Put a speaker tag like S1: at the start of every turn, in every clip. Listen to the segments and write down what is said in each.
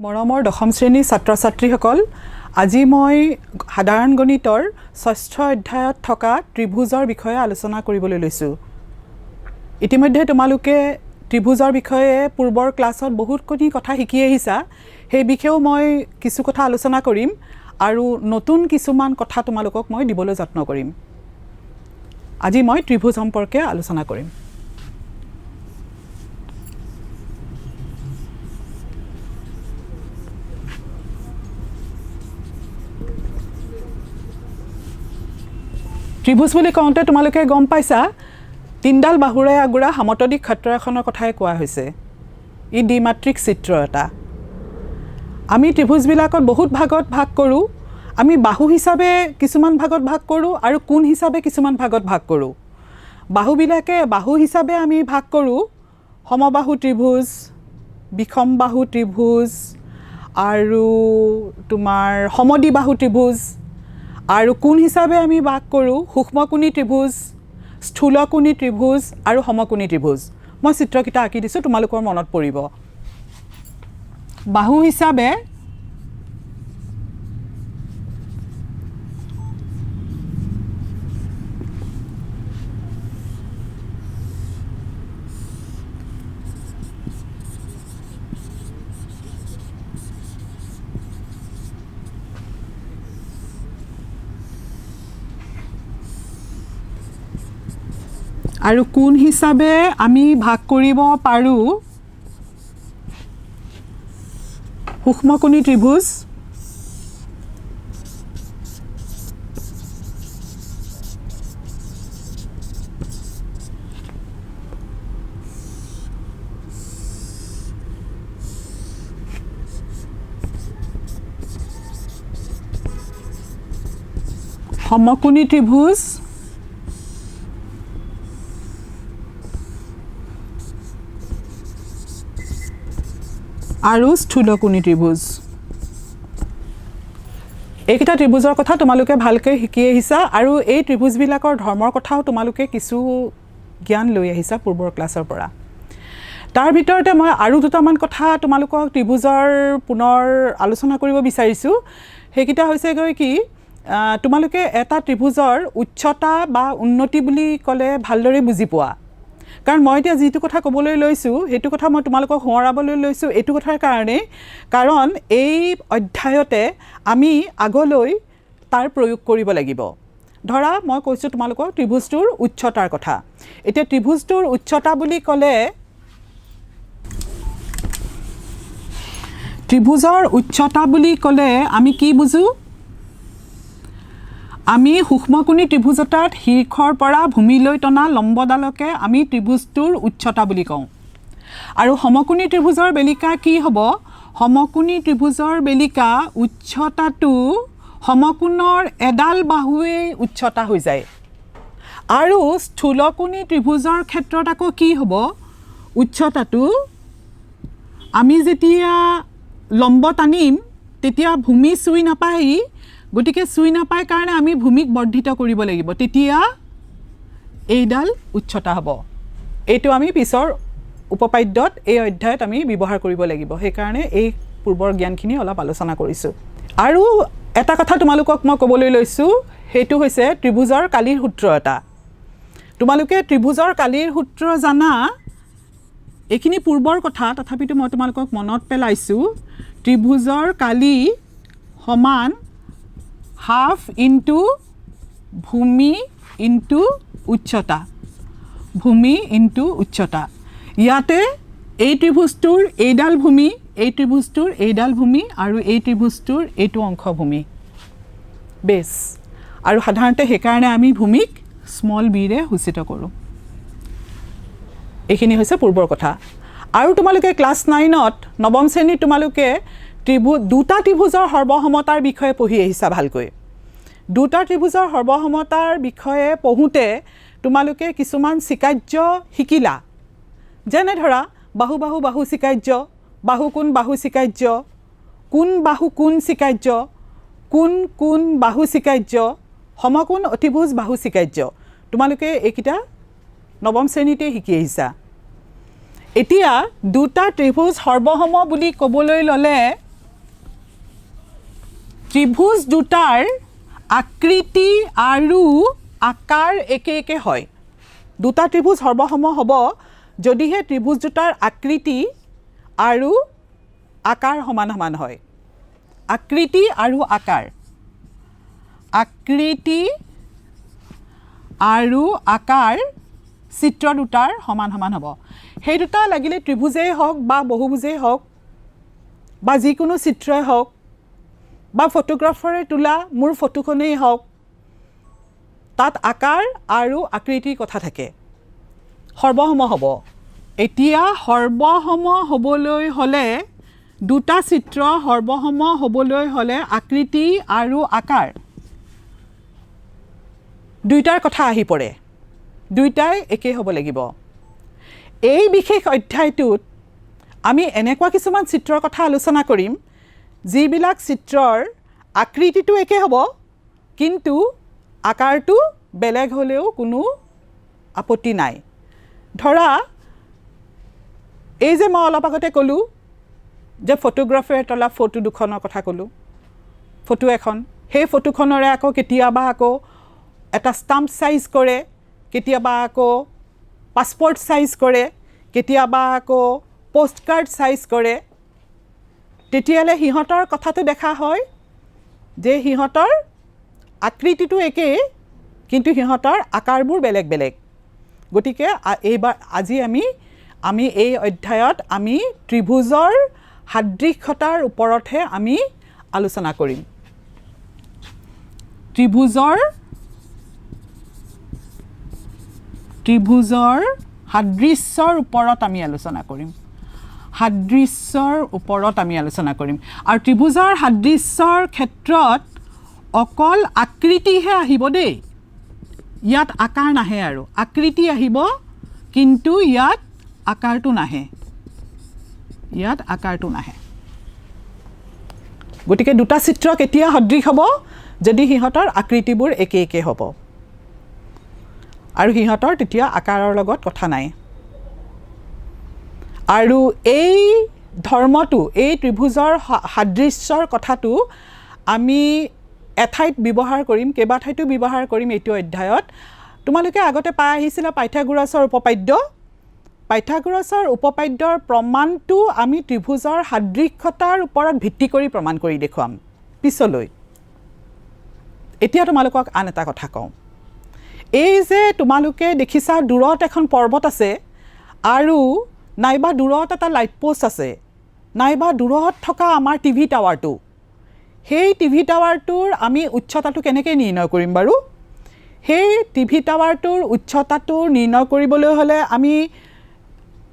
S1: মৰমৰ দশম শ্ৰেণীৰ ছাত্ৰ ছাত্ৰীসকল আজি মই সাধাৰণ গণিতৰ ষষ্ঠ অধ্যায়ত থকা ত্ৰিভুজৰ বিষয়ে আলোচনা কৰিবলৈ লৈছো। ইতিমধ্যে তোমালোকে ত্ৰিভুজৰ বিষয়ে পূৰ্বৰ ক্লাছত বহুত কথা শিকি আহিছা। সেই বিষয়েও মই কিছু কথা আলোচনা কৰিম আৰু নতুন কিছুমান কথা তোমালোকক মই দিবলৈ যত্ন কৰিম। আজি মই ত্ৰিভুজ সম্পৰ্কে আলোচনা কৰিম। ত্ৰিভুজ বুলি কওঁতে তোমালোকে গম পাইছা তিনডাল বাহুৰে আগুৰা সমতলিক ক্ষেত্ৰ এখনৰ কথাই কোৱা হৈছে। ই দ্বিমাত্ৰিক চিত্ৰ এটা। আমি ত্ৰিভুজবিলাকত বহুত ভাগত ভাগ কৰোঁ। আমি বাহু হিচাপে কিছুমান ভাগত ভাগ কৰোঁ আৰু কোণ হিচাপে কিছুমান ভাগত ভাগ কৰোঁ। বাহু হিচাপে আমি ভাগ কৰোঁ সমবাহু ত্ৰিভুজ, বিষমবাহু ত্ৰিভুজ আৰু তোমাৰ সমদ্বিবাহু ত্ৰিভুজ। আৰু কোণ হিচাপে আমি ভাগ কৰোঁ সূক্ষ্মকোণী ত্ৰিভুজ, স্থূলকোণী ত্ৰিভুজ আৰু সমকোণী ত্ৰিভুজ। মই চিত্ৰকেইটা আঁকি দিছোঁ, তোমালোকৰ মনত পৰিব। বাহু হিচাপে আৰু কোণ হিচাপে আমি ভাগ কৰিব পাৰোঁ সূক্ষ্মকোণী ত্ৰিভুজ, সমকোণী ত্ৰিভুজ আৰু স্থূলকোণী ত্ৰিভুজ। এইকেইটা ত্ৰিভুজৰ কথা তোমালোকে ভালকৈ শিকি আহিছা আৰু এই ত্ৰিভুজবিলাকৰ ধৰ্মৰ কথাও তোমালোকে কিছু জ্ঞান লৈ আহিছা পূৰ্বৰ ক্লাছৰ পৰা। তাৰ ভিতৰতে মই আৰু দুটামান কথা তোমালোকক ত্ৰিভুজৰ পুনৰ আলোচনা কৰিব বিচাৰিছোঁ। সেইকেইটা হৈছেগৈ কি তোমালোকে এটা ত্ৰিভুজৰ উচ্চতা বা উন্নতি বুলি ক'লে ভালদৰে বুজি পোৱা। কাৰণ মই এতিয়া যিটো কথা ক'বলৈ লৈছোঁ সেইটো কথা মই তোমালোকক সোঁৱৰাবলৈ লৈছোঁ এইটো কথাৰ কাৰণে, কাৰণ এই অধ্যায়তে আমি আগলৈ তাৰ প্ৰয়োগ কৰিব লাগিব। ধৰা মই কৈছোঁ তোমালোকক ত্ৰিভুজটোৰ উচ্চতাৰ কথা। এতিয়া ত্ৰিভুজটোৰ উচ্চতা বুলি ক'লে ত্ৰিভুজৰ উচ্চতা বুলি ক'লে আমি কি বুজোঁ? আমি সূক্ষ্মকোণী ত্ৰিভুজ এটাত শীৰ্ষৰ পৰা ভূমিলৈ টনা লম্বডালকে আমি ত্ৰিভুজটোৰ উচ্চতা বুলি কওঁ। আৰু সমকোণী ত্ৰিভুজৰ বেলিকা কি হ'ব? সমকোণী ত্ৰিভুজৰ বেলিকা উচ্চতাটো সমকোণৰ এডাল বাহুৱেই উচ্চতা হৈ যায়। আৰু স্থূলকোণী ত্ৰিভুজৰ ক্ষেত্ৰত আকৌ কি হ'ব? উচ্চতাটো আমি যেতিয়া লম্ব টানিম তেতিয়া ভূমি চুই নাপায়, গতিকে চুই নাপায় কাৰণে আমি ভূমিক বৰ্ধিত কৰিব লাগিব, তেতিয়া এইডাল উচ্চতা হ'ব। এইটো আমি পিছৰ উপপাদ্যত এই অধ্যায়ত আমি ব্যৱহাৰ কৰিব লাগিব। সেইকাৰণে এই পূৰ্বৰ জ্ঞানখিনি অলপ আলোচনা কৰিছোঁ। আৰু এটা কথা তোমালোকক মই ক'বলৈ লৈছোঁ, সেইটো হৈছে ত্ৰিভুজৰ কালিৰ সূত্ৰ এটা। তোমালোকে ত্ৰিভুজৰ কালিৰ সূত্ৰ জানা, এইখিনি পূৰ্বৰ কথা, তথাপিতো মই তোমালোকক মনত পেলাইছোঁ। ত্ৰিভুজৰ কালি সমান হাফ ইনটু ভূমি ইনটু উচ্চতা। ভূমি ইনটু উচ্চতা। ইয়াতে এই ত্ৰিভুজটোৰ এইডাল ভূমি, এই ত্ৰিভুজটোৰ এইডাল ভূমি আৰু এই ত্ৰিভুজটোৰ এইটো অংশ ভূমি বেছ। আৰু সাধাৰণতে সেইকাৰণে আমি ভূমিক স্মল বিৰে সূচিত কৰোঁ। এইখিনি হৈছে পূৰ্বৰ কথা। আৰু তোমালোকে ক্লাছ 9ত নৱম শ্ৰেণীত তোমালোকে দুটা ত্ৰিভুজৰ সৰ্বসমতাৰ বিষয়ে পঢ়ি আহিছা ভালকৈ। দুটা ত্ৰিভুজৰ সৰ্বসমতাৰ বিষয়ে পঢ়োঁতে তোমালোকে কিছুমান চিকাৰ্য শিকিলা। যেনে ধৰা বাহু বাহু বাহু চিকাৰ্য, বাহু কোণ চিকাৰ্য, কোণ বাহু কোণ চিকাৰ্য, কোণ কোণ বাহু চিকাৰ্য, সমকোণ অতিভুজ বাহু চিকাৰ্য। তোমালোকে এইকেইটা নৱম শ্ৰেণীতে শিকি আহিছা। এতিয়া দুটা ত্ৰিভুজ সৰ্বসম বুলি ক'বলৈ ল'লে ত্ৰিভুজ দুটাৰ আকৃতি আৰু আকাৰ একে একে হয় দুটা ত্ৰিভুজ সৰ্বসম হ'ব যদিহে ত্ৰিভুজ দুটাৰ আকৃতি আৰু আকাৰ সমান সমান হয় আকৃতি আৰু আকাৰ চিত্ৰ দুটাৰ সমান সমান হ'ব সেই দুটা লাগিলে ত্ৰিভুজেই হওক বা বহুভুজেই হওক বা যিকোনো চিত্ৰই হওক বা ফটোগ্ৰাফাৰে তোলা মোৰ ফটোখনেই হওক তাত আকাৰ আৰু আকৃতিৰ কথা থাকে সৰ্বসম হ'ব এতিয়া সৰ্বসম হ'বলৈ হ'লে দুটা চিত্ৰ সৰ্বসম হ'বলৈ হ'লে আকৃতি আৰু আকাৰ দুইটাৰ কথা আহি পৰে দুইটাই একেই হ'ব লাগিব এই বিশেষ অধ্যায়টোত আমি এনেকুৱা কিছুমান চিত্ৰৰ কথা আলোচনা কৰিম যিবিলাক চিত্ৰৰ আকৃতিটো একে হ'ব কিন্তু আকাৰটো বেলেগ হ'লেও কোনো আপত্তি নাই ধৰা এই যে মই অলপ আগতে ক'লোঁ যে ফটোগ্ৰাফাৰে তোলা ফটো দুখনৰ কথা ক'লোঁ ফটো এখন সেই ফটোখনৰে আকৌ কেতিয়াবা আকৌ এটা ষ্টাম্প সাইজ কৰে কেতিয়াবা আকৌ পাছপোৰ্ট সাইজ কৰে কেতিয়াবা আকৌ পোষ্ট কাৰ্ড সাইজ কৰে তেতিয়ালে হিহঁতৰ কথাটো দেখা হয় যে হিহঁতৰ আকৃতিটো একেই কিন্তু হিহঁতৰ আকাৰবোৰ বেলেগ বেলেগ গতিকে এইবাৰ আজি আমি এই অধ্যায়ত আমি ত্ৰিভুজৰ সাদৃশ্যতাৰ ওপৰতহে আমি আলোচনা কৰিম ত্ৰিভুজৰ সাদৃশ্যৰ ওপৰত আমি আলোচনা কৰিম আৰু ত্ৰিভুজৰ সাদৃশ্যৰ ক্ষেত্ৰত অকল আকৃতিহে আহিব দেই ইয়াত আকাৰ নাহে আৰু আকৃতি আহিব কিন্তু ইয়াত আকাৰটো নাহে গতিকে দুটা চিত্ৰ কেতিয়া সদৃশ হ'ব যদি সিহঁতৰ আকৃতিবোৰ একে একে হ'ব আৰু সিহঁতৰ তেতিয়া আকাৰৰ লগত কথা নাই আৰু এই ধৰ্মটো এই ত্ৰিভুজৰ সাদৃশ্যৰ কথাটো আমি এঠাইত ব্যৱহাৰ কৰিম কেইবাঠাইতো ব্যৱহাৰ কৰিম এইটো অধ্যায়ত তোমালোকে আগতে পাই আহিছিলা পাইথাগোৰাছৰ উপপাদ্যৰ প্ৰমাণটো আমি ত্ৰিভুজৰ সাদৃশ্যতাৰ ওপৰত ভিত্তি কৰি প্ৰমাণ কৰি দেখুৱাম পিছলৈ এতিয়া তোমালোকক আন এটা কথা কওঁ এই যে তোমালোকে দেখিছা দূৰত এখন পৰ্বত আছে আৰু নাইবা দূৰত এটা লাইট পোষ্ট আছে নাইবা দূৰত থকা আমাৰ টিভি টাৱাৰটো সেই টিভি টাৱাৰটোৰ আমি উচ্চতাটো কেনেকৈ নিৰ্ণয় কৰিম বাৰু সেই টিভি টাৱাৰটোৰ উচ্চতাটো নিৰ্ণয় কৰিবলৈ হ'লে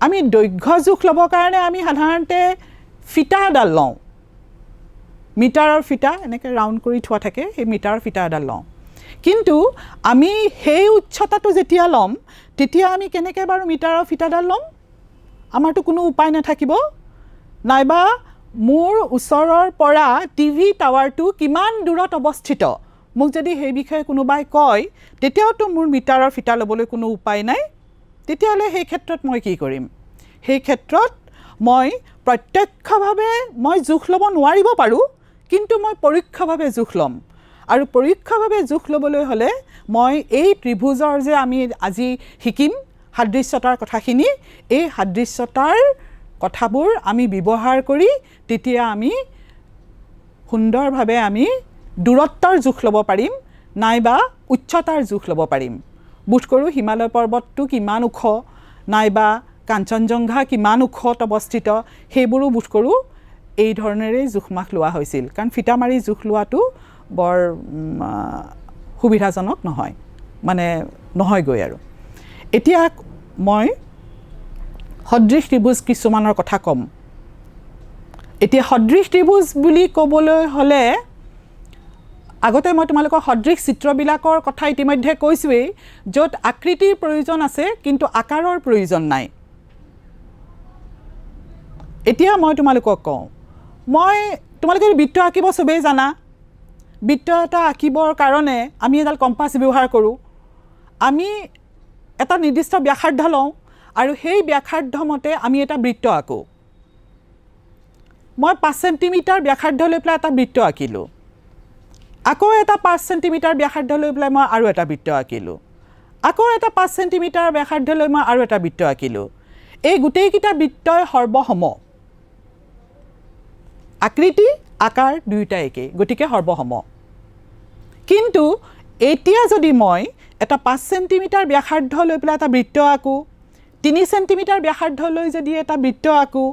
S1: আমি দৈৰ্ঘ্য জোখ ল'বৰ কাৰণে আমি সাধাৰণতে ফিটা এডাল লওঁ মিটাৰৰ ফিটা এনেকৈ ৰাউণ্ড কৰি থোৱা থাকে সেই মিটাৰৰ ফিটা এডাল লওঁ কিন্তু আমি সেই উচ্চতাটো যেতিয়া ল'ম তেতিয়া আমি কেনেকৈ বাৰু মিটাৰৰ ফিটাডাল ল'ম আমাৰতো কোনো উপায় নাথাকিব নাইবা মোৰ ওচৰৰ পৰা টিভি টাৱাৰটো কিমান দূৰত অৱস্থিত মোক যদি সেই বিষয়ে কোনোবাই কয় তেতিয়াওতো মোৰ মিটাৰৰ ফিটা ল'বলৈ কোনো উপায় নাই তেতিয়াহ'লে সেই ক্ষেত্ৰত মই কি কৰিম সেই ক্ষেত্ৰত মই প্ৰত্যক্ষভাৱে মই জোখ ল'ব নোৱাৰিব পাৰোঁ কিন্তু মই পৰোক্ষভাৱে জোখ ল'ম আৰু পৰোক্ষভাৱে জোখ ল'বলৈ হ'লে মই এই ত্ৰিভুজৰ যে আমি আজি শিকিম সাদৃশ্যতাৰ কথাখিনি এই সাদৃশ্যতাৰ কথাবোৰ আমি ব্যৱহাৰ কৰি তেতিয়া আমি সুন্দৰভাৱে আমি দূৰত্বৰ জোখ ল'ব পাৰিম নাইবা উচ্চতাৰ জোখ ল'ব পাৰিম বোধ কৰোঁ হিমালয় পৰ্বতটো কিমান ওখ নাইবা কাঞ্চনজংঘা কিমান ওখত অৱস্থিত সেইবোৰো বোধ কৰোঁ এই ধৰণেৰে জোখ মাখ লোৱা হৈছিল কাৰণ ফিটা মাৰি জোখ লোৱাটো বৰ সুবিধাজনক নহয় মানে নহয়গৈ আৰু এতিয়া মই সদৃশ ত্ৰিভুজ কিছুমানৰ কথা ক'ম এতিয়া সদৃশ ত্ৰিভুজ বুলি ক'বলৈ হ'লে আগতে মই তোমালোকক সদৃশ চিত্ৰবিলাকৰ কথা ইতিমধ্যে কৈছোৱেই য'ত আকৃতিৰ প্ৰয়োজন আছে কিন্তু আকাৰৰ প্ৰয়োজন নাই এতিয়া মই তোমালোকক কওঁ তোমালোকে বৃত্ত আঁকিব চবেই জানা বৃত্ত এটা আঁকিবৰ কাৰণে আমি এডাল কম্পাছ ব্যৱহাৰ কৰোঁ আমি এটা নিৰ্দিষ্ট ব্যাসাৰ্ধ লওঁ আৰু সেই ব্যাসাৰ্ধ মতে আমি এটা বৃত্ত আঁকো মই 5 সেণ্টিমিটাৰ ব্যাসাৰ্ধ লৈ পেলাই এটা বৃত্ত আঁকিলোঁ আকৌ এটা 5 সেন্টিমিটাৰ ব্যাসাৰ্ধ লৈ পেলাই মই আৰু এটা বৃত্ত আঁকিলোঁ আকৌ এটা 5 সেন্টিমিটাৰ ব্যাসাৰ্ধ লৈ মই আৰু এটা বৃত্ত আঁকিলোঁ এই গোটেইকেইটা বৃত্তই সৰ্বসম আকৃতি আকাৰ দুয়োটা একে গতিকে সৰ্বসম কিন্তু এতিয়া যদি মই এটা 5 সেন্টিমিটাৰ ব্যাসাৰ্ধ লৈ পেলাই এটা বৃত্ত আঁকো 3 সেন্টিমিটাৰ ব্যাসাৰ্ধ লৈ যদি এটা বৃত্ত আঁকো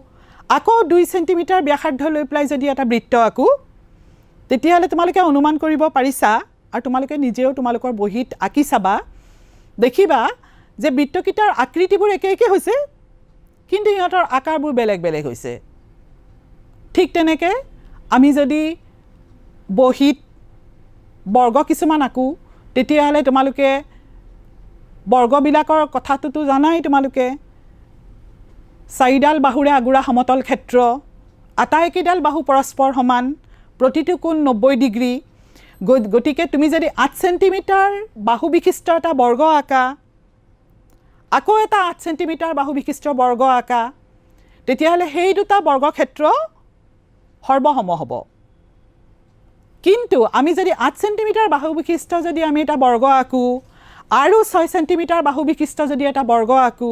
S1: আকৌ 2 সেন্টিমিটাৰ ব্যাসাৰ্ধ লৈ পেলাই যদি এটা বৃত্ত আঁকো তেতিয়াহ'লে তোমালোকে অনুমান কৰিব পাৰিছা আৰু তোমালোকে নিজেও তোমালোকৰ বহিত আঁকি চাবা দেখিবা যে বৃত্তকেইটাৰ আকৃতিবোৰ একে একে হৈছে কিন্তু ইহঁতৰ আকাৰবোৰ বেলেগ বেলেগ হৈছে ঠিক তেনেকৈ আমি যদি বহিত বৰ্গ কিছুমান আঁকো তেতিয়াহ'লে তোমালোকে বৰ্গবিলাকৰ কথাটোতো জানাই তোমালোকে চাৰিডাল বাহুৰে আগুৰা সমতল ক্ষেত্ৰ আটাইকেইডাল বাহু পৰস্পৰ সমান প্ৰতিটো কোণ 90 ডিগ্ৰী গতিকে তুমি যদি 8 সেন্টিমিটাৰ বাহু বিশিষ্ট এটা বৰ্গ আঁকা আকৌ এটা 8 সেন্টিমিটাৰ বাহু বিশিষ্ট বৰ্গ আঁকা তেতিয়াহ'লে সেই দুটা বৰ্গক্ষেত্ৰ সৰ্বসম হ'ব কিন্তু আমি যদি 8 সেন্টিমিটাৰ বাহু বিশিষ্ট যদি আমি এটা বৰ্গ আঁকো আৰু 6 সেন্টিমিটাৰ বাহু বিশিষ্ট যদি এটা বৰ্গ আঁকো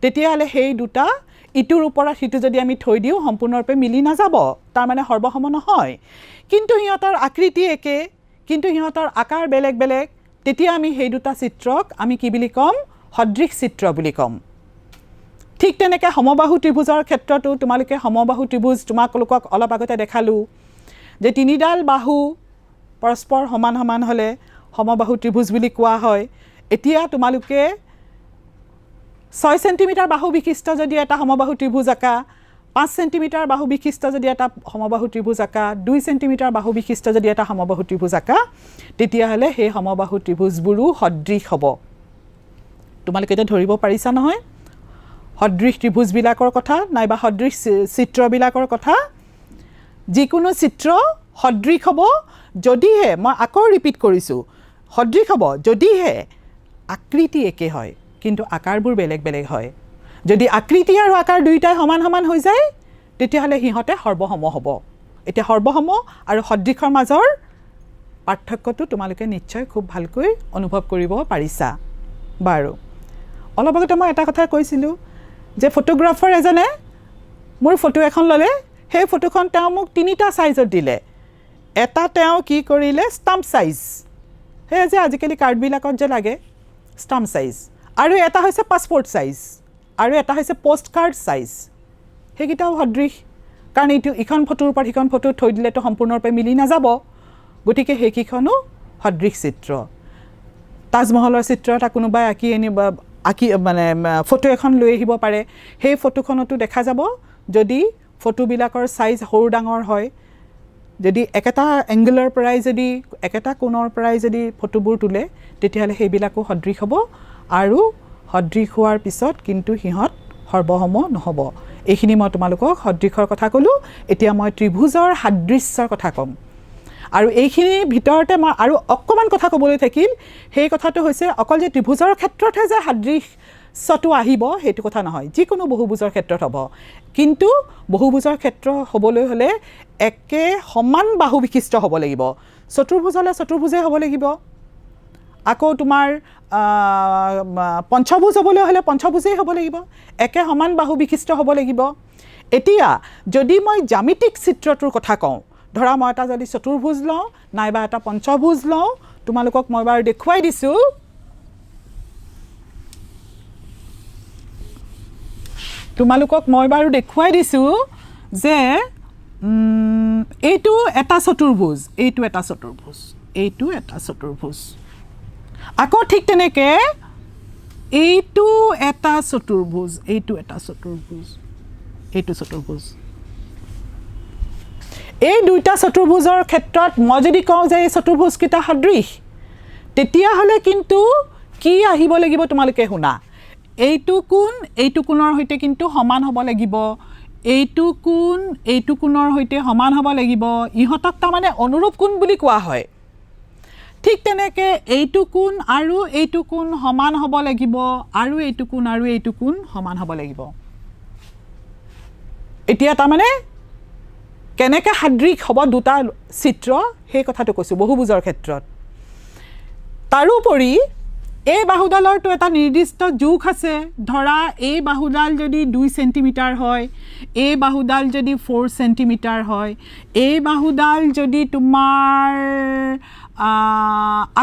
S1: তেতিয়াহ'লে সেই দুটা ইটোৰ ওপৰত সিটো যদি আমি থৈ দিওঁ সম্পূৰ্ণৰূপে মিলি নাযাব তাৰ মানে সৰ্বসম নহয় কিন্তু ইহঁতৰ আকৃতি একে কিন্তু ইহঁতৰ আকাৰ বেলেগ বেলেগ তেতিয়া আমি সেই দুটা চিত্ৰক আমি কি বুলি ক'ম সদৃশ চিত্ৰ বুলি ক'ম ঠিক তেনেকৈ সমবাহু ত্ৰিভুজৰ ক্ষেত্ৰতো তোমালোকে সমবাহু ত্ৰিভুজ তোমালোকক অলপ আগতে দেখালোঁ যে তিনিডাল বাহু পৰস্পৰ সমান সমান হ'লে সমবাহু ত্ৰিভুজ বুলি কোৱা হয় এতিয়া তোমালোকে 6 সেন্টিমিটাৰ বাহু বিশিষ্ট যদি এটা সমবাহু ত্ৰিভুজ আঁকা 5 সেন্টিমিটাৰ বাহু বিশিষ্ট যদি এটা সমবাহু ত্ৰিভুজ আঁকা 2 সেন্টিমিটাৰ বাহু বিশিষ্ট যদি এটা সমবাহু ত্ৰিভুজ আঁকা তেতিয়াহ'লে সেই সমবাহু ত্ৰিভুজবোৰো সদৃশ হ'ব তোমালোকে এতিয়া ধৰিব পাৰিছা নহয় সদৃশ ত্ৰিভুজবিলাকৰ কথা নাইবা সদৃশ চিত্ৰবিলাকৰ কথা যিকোনো চিত্ৰ সদৃশ হ'ব যদিহে মই আকৌ ৰিপিট কৰিছোঁ সদৃশ হ'ব যদিহে আকৃতি একে হয় কিন্তু আকাৰবোৰ বেলেগ বেলেগ হয় যদি আকৃতি আৰু আকাৰ দুয়োটাই সমান সমান হৈ যায় তেতিয়াহ'লে সিহঁতে সৰ্বসম হ'ব এতিয়া সৰ্বসম আৰু সদৃশৰ মাজৰ পাৰ্থক্যটো তোমালোকে নিশ্চয় খুব ভালকৈ অনুভৱ কৰিব পাৰিছা বাৰু অলপ আগতে মই এটা কথা কৈছিলোঁ যে ফটোগ্ৰাফাৰ এজনে মোৰ ফটো এখন ল'লে সেই ফটোখন তেওঁ মোক 3টা সাইজত দিলে এটা তেওঁ কি কৰিলে ষ্টাম্প সাইজ সেই যে আজিকালি কাৰ্ডবিলাকত যে লাগে ষ্টাম্প সাইজ আৰু এটা হৈছে পাছপোৰ্ট সাইজ আৰু এটা হৈছে পোষ্ট কাৰ্ড সাইজ সেইকেইটাও সদৃশ কাৰণ এইটো ইখন ফটোৰ ওপৰত সিখন ফটো থৈ দিলেতো সম্পূৰ্ণৰূপে মিলি নাযাব গতিকে সেইকেইখনো সদৃশ চিত্ৰ তাজমহলৰ চিত্ৰ এটা কোনোবাই আঁকি মানে ফটো এখন লৈ আহিব পাৰে সেই ফটোখনতো দেখা যাব যদি ফটোবিলাকৰ সাইজ সৰু ডাঙৰ হয় যদি একেটা এংগলৰ পৰাই যদি একেটা কোণৰ পৰাই যদি ফটোবোৰ তোলে তেতিয়াহ'লে সেইবিলাকো সদৃশ হ'ব আৰু সদৃশ হোৱাৰ পিছত কিন্তু সিহঁত সৰ্বসম নহ'ব এইখিনি মই তোমালোকক সদৃশৰ কথা ক'লোঁ এতিয়া মই ত্ৰিভুজৰ সাদৃশ্যৰ কথা ক'ম আৰু এইখিনিৰ ভিতৰতে মই আৰু অকণমান কথা ক'বলৈ থাকিল সেই কথাটো হৈছে অকল যে ত্ৰিভুজৰ ক্ষেত্ৰতহে যে সাদৃশ্যটো আহিব সেইটো কথা নহয় যিকোনো বহুভুজৰ ক্ষেত্ৰত হ'ব কিন্তু বহুভুজৰ ক্ষেত্ৰ হ'বলৈ হ'লে একে সমান বাহু বিশিষ্ট হ'ব লাগিব চতুৰ্ভুজ হ'লে চতুৰ্ভুজেই হ'ব লাগিব আকৌ তোমাৰ পঞ্চভুজ হ'বলৈ হ'লে পঞ্চভুজেই হ'ব লাগিব একে সমান বাহু বিশিষ্ট হ'ব লাগিব এতিয়া যদি মই জ্যামিতিক চিত্ৰটোৰ কথা কওঁ ধৰা মই এটা যদি চতুৰ্ভুজ লওঁ নাইবা এটা পঞ্চভুজ লওঁ তোমালোকক মই বাৰু দেখুৱাই দিছোঁ যে এইটো এটা চতুৰ্ভুজ এইটো এটা চতুৰ্ভুজ এইটো এটা চতুৰ্ভুজ আকৌ ঠিক তেনেকৈ এইটো এটা চতুৰ্ভুজ এইটো এটা চতুৰ্ভুজ এইটো চতুৰ্ভুজ এই দুইটা চতুৰ্ভুজৰ ক্ষেত্ৰত মই যদি কওঁ যে এই চতুৰ্ভুজকেইটা সদৃশ তেতিয়াহ'লে কিন্তু কি আহিব লাগিব তোমালোকে শুনা এইটো কোণৰ সৈতে কিন্তু সমান হ'ব লাগিব এইটো কোণৰ সৈতে সমান হ'ব লাগিব ইহঁতক তাৰমানে অনুৰূপ কোণ বুলি কোৱা হয় ঠিক তেনেকৈ এইটো কোণ আৰু এইটো কোণ সমান হ'ব লাগিব আৰু এইটো কোণ সমান হ'ব লাগিব এতিয়া তাৰমানে কেনেকৈ সাদৃশ হ'ব দুটা চিত্ৰ সেই কথাটো কৈছোঁ বহুভুজৰ ক্ষেত্ৰত তাৰোপৰি এই বাহুডালৰটো এটা নিৰ্দিষ্ট জোখ আছে ধৰা এই বাহুডাল যদি 2 সেন্টিমিটাৰ হয় এই বাহুডাল যদি 4 সেন্টিমিটাৰ হয় এই বাহুডাল যদি তোমাৰ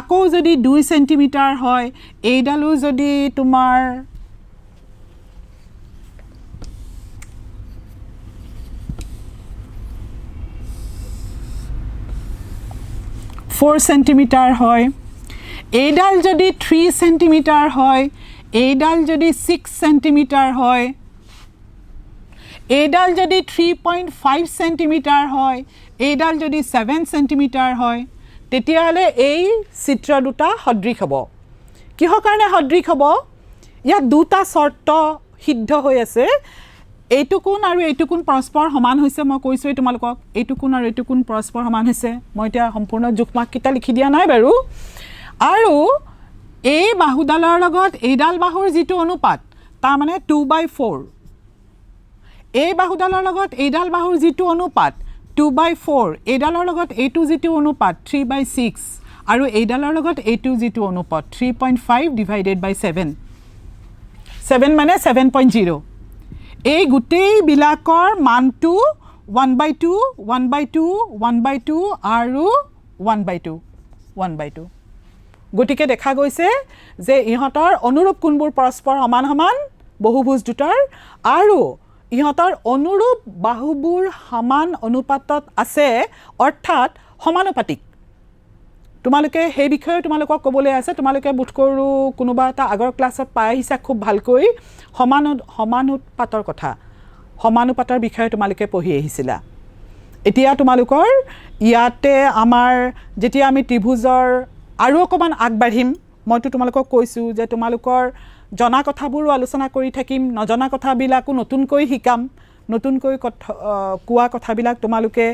S1: আকৌ যদি 2 সেন্টিমিটাৰ হয় এইডালো যদি তোমাৰ 4 সেন্টিমিটাৰ হয় এইডাল যদি 3 সেন্টিমিটাৰ হয় এইডাল যদি 6 সেন্টিমিটাৰ হয় এইডাল যদি 3.5 সেন্টিমিটাৰ হয় এইডাল যদি 7 সেন্টিমিটাৰ হয় তেতিয়াহ'লে এই চিত্ৰ দুটা সদৃশ হ'ব কিহৰ কাৰণে সদৃশ হ'ব ইয়াত দুটা শৰ্ত সিদ্ধ হৈ আছে এইটো কোণ আৰু এইটো কোণ পৰস্পৰ সমান হৈছে মই কৈছোই তোমালোকক এইটো কোণ আৰু এইটো কোণ পৰস্পৰ সমান হৈছে মই এতিয়া সম্পূৰ্ণ জোখমাককেইটা লিখি দিয়া নাই বাৰু আৰু এই বাহুডালৰ লগত এইডাল বাহুৰ যিটো অনুপাত তাৰ মানে 2/4 এই বাহুডালৰ লগত এইডাল বাহুৰ যিটো অনুপাত 2/4 এইডালৰ লগত এইটো যিটো অনুপাত 3/6 আৰু এইডালৰ লগত এইটো যিটো অনুপাত 3.5 ডিভাইডেড বাই 7 7 মানে 7.0 এই গোটেই বিলাকৰ মানটো 1/2 1/2 1/2 আৰু 1/2 1/2 গতিকে দেখা গৈছে যে ইহঁতৰ অনুৰূপ কোণবোৰ পৰস্পৰ সমান সমান বহুভুজ দুটাৰ আৰু ইহঁতৰ অনুৰূপ বাহুবোৰ সমান অনুপাতত আছে অৰ্থাৎ সমানুপাতিক তোমালোকে সেই বিষয়ে তোমালোকক ক'বলৈ আছে তোমালোকে বোধ কৰোঁ কোনোবা এটা আগৰ ক্লাছত পাই আহিছা খুব ভালকৈ সমানুপাতৰ কথা সমানুপাতৰ বিষয়ে তোমালোকে পঢ়ি আহিছিলা এতিয়া তোমালোকৰ ইয়াতে আমাৰ যেতিয়া আমি ত্ৰিভুজৰ আৰু অকমান আগবাঢ়িম মইতো তোমালোকক কৈছোঁ যে তোমালোকৰ জনা কথাবোৰো আলোচনা কৰি থাকিম নজনা কথাবিলাকো নতুনকৈ শিকাম নতুনকৈ কোৱা কথাবিলাক তোমালোকে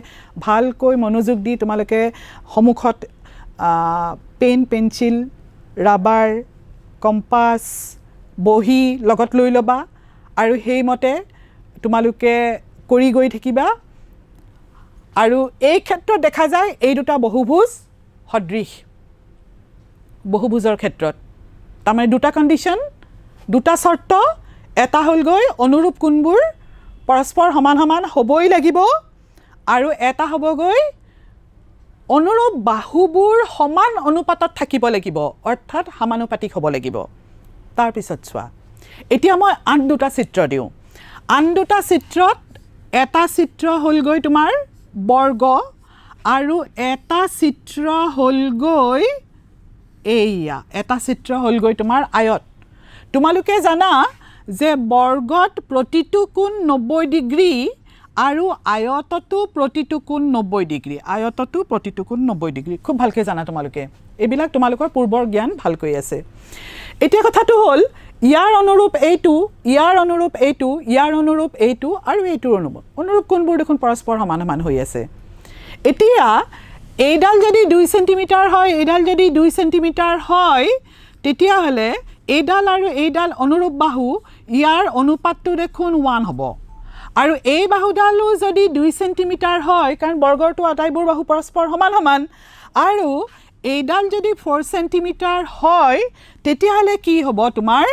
S1: ভালকৈ মনোযোগ দি তোমালোকে সন্মুখত পেন পেন্সিল ৰাবাৰ কম্পাছ বহি লগত লৈ ল'বা আৰু সেইমতে তোমালোকে কৰি গৈ থাকিবা আৰু এই ক্ষেত্ৰত দেখা যায় এই দুটা বহুভুজ সদৃশ বহুভুজৰ ক্ষেত্ৰত তাৰমানে দুটা কণ্ডিশ্যন দুটা শৰ্ত এটা হ'লগৈ অনুৰূপ কোণবোৰ পৰস্পৰ সমান সমান হ'বই লাগিব আৰু এটা হ'বগৈ অনুৰূপ বাহুবোৰ সমান অনুপাতত থাকিব লাগিব অৰ্থাৎ সমানুপাতিক হ'ব লাগিব তাৰপিছত চোৱা এতিয়া মই আন দুটা চিত্ৰ দিওঁ আন দুটা চিত্ৰত এটা চিত্ৰ হ'লগৈ তোমাৰ বৰ্গ আৰু এটা চিত্ৰ হ'লগৈ এইয়া এটা চিত্ৰ হ'লগৈ তোমাৰ আয়ত তোমালোকে জানা যে বৰ্গত প্ৰতিটো কোণ 90 ডিগ্ৰী আৰু আয়ততো প্ৰতিটো কোণ 90 ডিগ্ৰী আয়ততো প্ৰতিটো কোণ 90 ডিগ্ৰী খুব ভালকৈ জানা তোমালোকে এইবিলাক তোমালোকৰ পূৰ্বৰ জ্ঞান ভালকৈ আছে এতিয়া কথাটো হ'ল ইয়াৰ অনুৰূপ এইটো ইয়াৰ অনুৰূপ এইটো ইয়াৰ অনুৰূপ এইটো আৰু এইটোৰ অনুৰূপ কোণবোৰ দেখোন পৰস্পৰ সমান সমান হৈ আছে এতিয়া এইডাল যদি 2 সেন্টিমিটাৰ হয় এইডাল যদি 2 সেন্টিমিটাৰ হয় তেতিয়াহ'লে এইডাল আৰু এইডাল অনুৰূপ বাহু ইয়াৰ অনুপাতটো দেখোন 1 হ'ব আৰু এই বাহুডালো যদি 2 সেন্টিমিটাৰ হয় কাৰণ বৰ্গৰটো আটাইবোৰ বাহু পৰস্পৰ সমান সমান আৰু এইডাল যদি 4 সেন্টিমিটাৰ হয় তেতিয়াহ'লে কি হ'ব তোমাৰ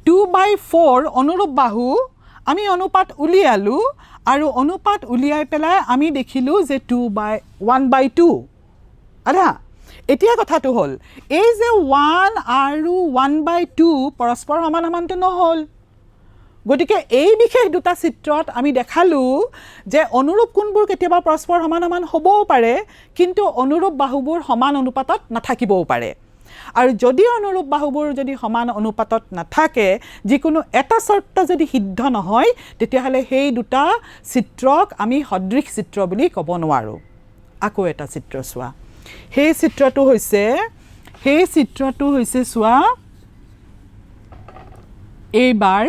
S1: 2/4 অনুৰূপ বাহু আমি অনুপাত উলিয়ালো আৰু অনুপাত উলিয়াই পেলাই আমি দেখিলোঁ যে 1/2 আধা এতিয়া কথাটো হ'ল এই যে 1 আৰু 1/2 পৰস্পৰ সমান সমানটো নহ'ল গতিকে এই বিশেষ দুটা চিত্ৰত আমি দেখালোঁ যে অনুৰূপ কোণবোৰ কেতিয়াবা পৰস্পৰ সমান সমান হ'বও পাৰে কিন্তু অনুৰূপ বাহুবোৰ সমান অনুপাতত নাথাকিবও পাৰে আৰু যদি অনুৰূপ বাহুবোৰ যদি সমান অনুপাতত নাথাকে যিকোনো এটা শৰ্ত যদি সিদ্ধ নহয় তেতিয়াহ'লে সেই দুটা চিত্ৰক আমি সদৃশ চিত্ৰ বুলি ক'ব নোৱাৰোঁ আকৌ এটা চিত্ৰ চোৱা সেই চিত্ৰটো হৈছে চোৱা এইবাৰ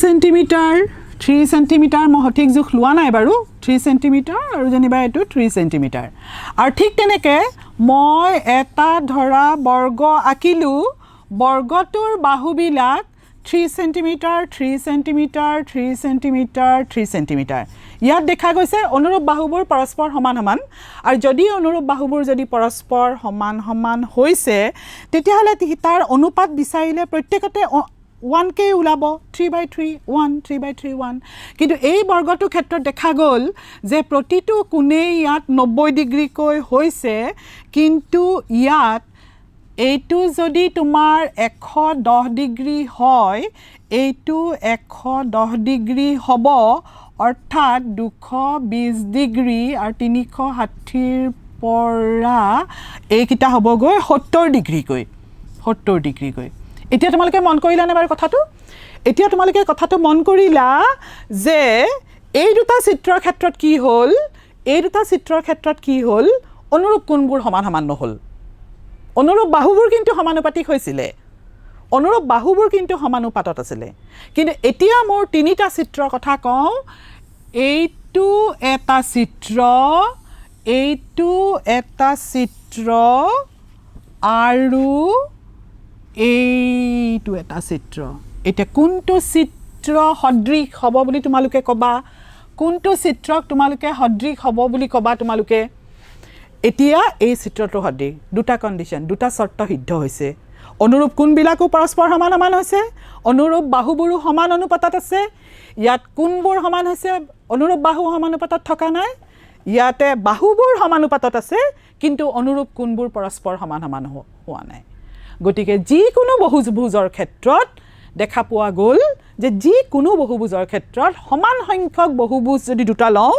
S1: सेंटीमीटर 3 সেণ্টিমিটাৰ মই সঠিক জোখ লোৱা নাই বাৰু 3 সেণ্টিমিটাৰ আৰু যেনিবা এইটো 3 সেণ্টিমিটাৰ আৰু ঠিক তেনেকৈ মই এটা ধৰা বৰ্গ আঁকিলোঁ বৰ্গটোৰ বাহুবিলাক 3 সেণ্টিমিটাৰ 3 সেণ্টিমিটাৰ 3 সেণ্টিমিটাৰ 3 সেণ্টিমিটাৰ ইয়াত দেখা গৈছে অনুৰূপ বাহুবোৰ পৰস্পৰ সমান সমান আৰু যদি অনুৰূপ বাহুবোৰ যদি পৰস্পৰ সমান সমান হৈছে তেতিয়াহ'লে তাৰ অনুপাত বিচাৰিলে প্ৰত্যেকতে 1 ওলাব 3/3 1 3/3 1 কিন্তু এই বৰ্গটোৰ ক্ষেত্ৰত দেখা গ'ল যে প্ৰতিটো কোণেই ইয়াত 90 ডিগ্ৰীকৈ হৈছে কিন্তু ইয়াত এইটো যদি তোমাৰ 110 ডিগ্ৰী হয় এইটো 110 ডিগ্ৰী হ'ব অৰ্থাৎ 220 ডিগ্ৰী আৰু 360ৰ পৰা এইকেইটা হ'বগৈ 70 ডিগ্ৰীকৈ এতিয়া তোমালোকে মন কৰিলা নে বাৰু কথাটো এতিয়া তোমালোকে কথাটো মন কৰিলা যে এই দুটা চিত্ৰৰ ক্ষেত্ৰত কি হ'ল অনুৰূপ কোণবোৰ সমান সমান নহ'ল অনুৰূপ বাহুবোৰ কিন্তু সমানুপাতিক হৈছিলে অনুৰূপ বাহুবোৰ কিন্তু সমানুপাতত আছিলে কিন্তু এতিয়া মোৰ তিনিটা চিত্ৰৰ কথা কওঁ এইটো এটা চিত্ৰ আৰু এইটো এটা চিত্ৰ এতিয়া কোনটো চিত্ৰ সদৃশ হ'ব বুলি তোমালোকে ক'বা কোনটো চিত্ৰক তোমালোকে সদৃশ হ'ব বুলি ক'বা তোমালোকে এতিয়া এই চিত্ৰটো সদৃশ দুটা কণ্ডিশ্যন দুটা চৰ্ত সিদ্ধ হৈছে অনুৰূপ কোণবিলাকো পৰস্পৰ সমান সমান হৈছে অনুৰূপ বাহুবোৰো সমান অনুপাতত আছে ইয়াত কোণবোৰ সমান হৈছে অনুৰূপ বাহু সমানুপাতত থকা নাই ইয়াতে বাহুবোৰ সমানুপাতত আছে কিন্তু অনুৰূপ কোণবোৰ পৰস্পৰ সমান সমান হোৱা নাই গতিকে যিকোনো বহুভুজৰ ক্ষেত্ৰত দেখা পোৱা গ'ল যে যিকোনো বহুভুজৰ ক্ষেত্ৰত সমান সংখ্যক বহুভুজ যদি দুটা লওঁ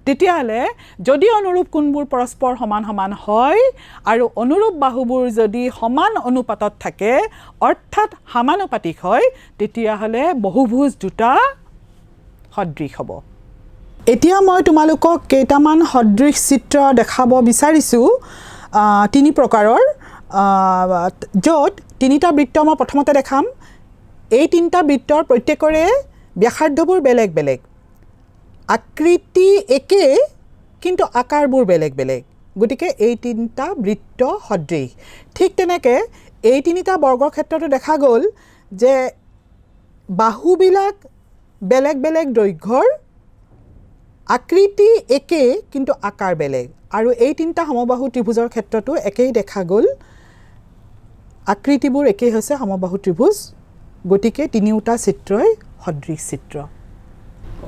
S1: তেতিয়াহ'লে যদি অনুৰূপ কোণবোৰ পৰস্পৰ সমান সমান হয় আৰু অনুৰূপ বাহুবোৰ যদি সমান অনুপাতত থাকে অৰ্থাৎ সমানুপাতিক হয় তেতিয়াহ'লে বহুভুজ দুটা সদৃশ হ'ব এতিয়া মই তোমালোকক কেইটামান সদৃশ চিত্ৰ দেখাব বিচাৰিছোঁ তিনি প্ৰকাৰৰ য'ত তিনিটা বৃত্ত মই প্ৰথমতে দেখাম এই তিনিটা বৃত্তৰ প্ৰত্যেকৰে ব্যাসাৰ্ধবোৰ বেলেগ বেলেগ আকৃতি একে কিন্তু আকাৰবোৰ বেলেগ বেলেগ গতিকে এই তিনিটা বৃত্ত সদৃশ ঠিক তেনেকৈ এই তিনিটা বৰ্গৰ ক্ষেত্ৰতো দেখা গ'ল যে বাহুবিলাক বেলেগ বেলেগ দৈৰ্ঘ্যৰ আকৃতি একে কিন্তু আকাৰ বেলেগ আৰু এই তিনিটা সমবাহু ত্ৰিভুজৰ ক্ষেত্ৰতো একেই দেখা গ'ল আকৃতিবোৰ একেই হৈছে সমবাহু ত্ৰিভুজ গতিকে তিনিওটা চিত্ৰই সদৃশ চিত্ৰ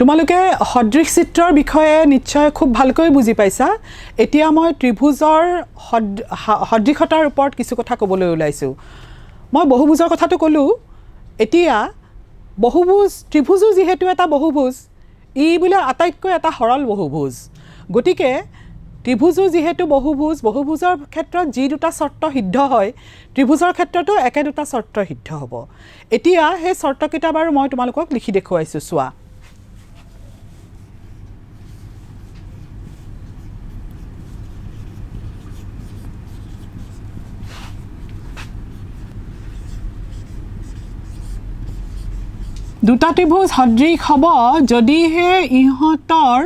S1: তোমালোকে সদৃশ চিত্ৰৰ বিষয়ে নিশ্চয় খুব ভালকৈ বুজি পাইছা এতিয়া মই ত্ৰিভুজৰ সদৃশতাৰ ওপৰত কিছু কথা ক'বলৈ ওলাইছোঁ মই বহুভুজৰ কথাটো ক'লোঁ এতিয়া বহুভুজ ত্ৰিভুজো যিহেতু এটা বহুভুজ ই বোলে আটাইতকৈ এটা সৰল বহুভুজ গতিকে ত্ৰিভুজো যিহেতু বহুভুজৰ ক্ষেত্ৰত যি দুটা চৰ্ত সিদ্ধ হয় ত্ৰিভুজৰ ক্ষেত্ৰতো একে দুটা চৰ্ত সিদ্ধ হ'ব এতিয়া সেই চৰ্তকেইটা বাৰু মই তোমালোকক লিখি দেখুৱাইছোঁ চোৱা দুটা ত্ৰিভুজ সদৃশ হ'ব যদিহে ইহঁতৰ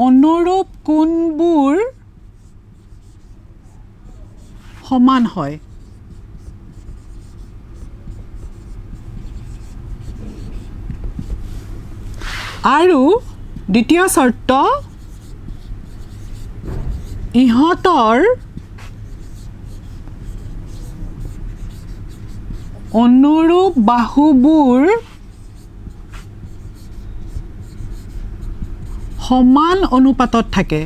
S1: অনুৰূপ কোণবোৰ সমান হয় আৰু দ্বিতীয় চৰ্ত ইহঁতৰ অনুৰূপ বাহুবোৰ সমান অনুপাতত থাকে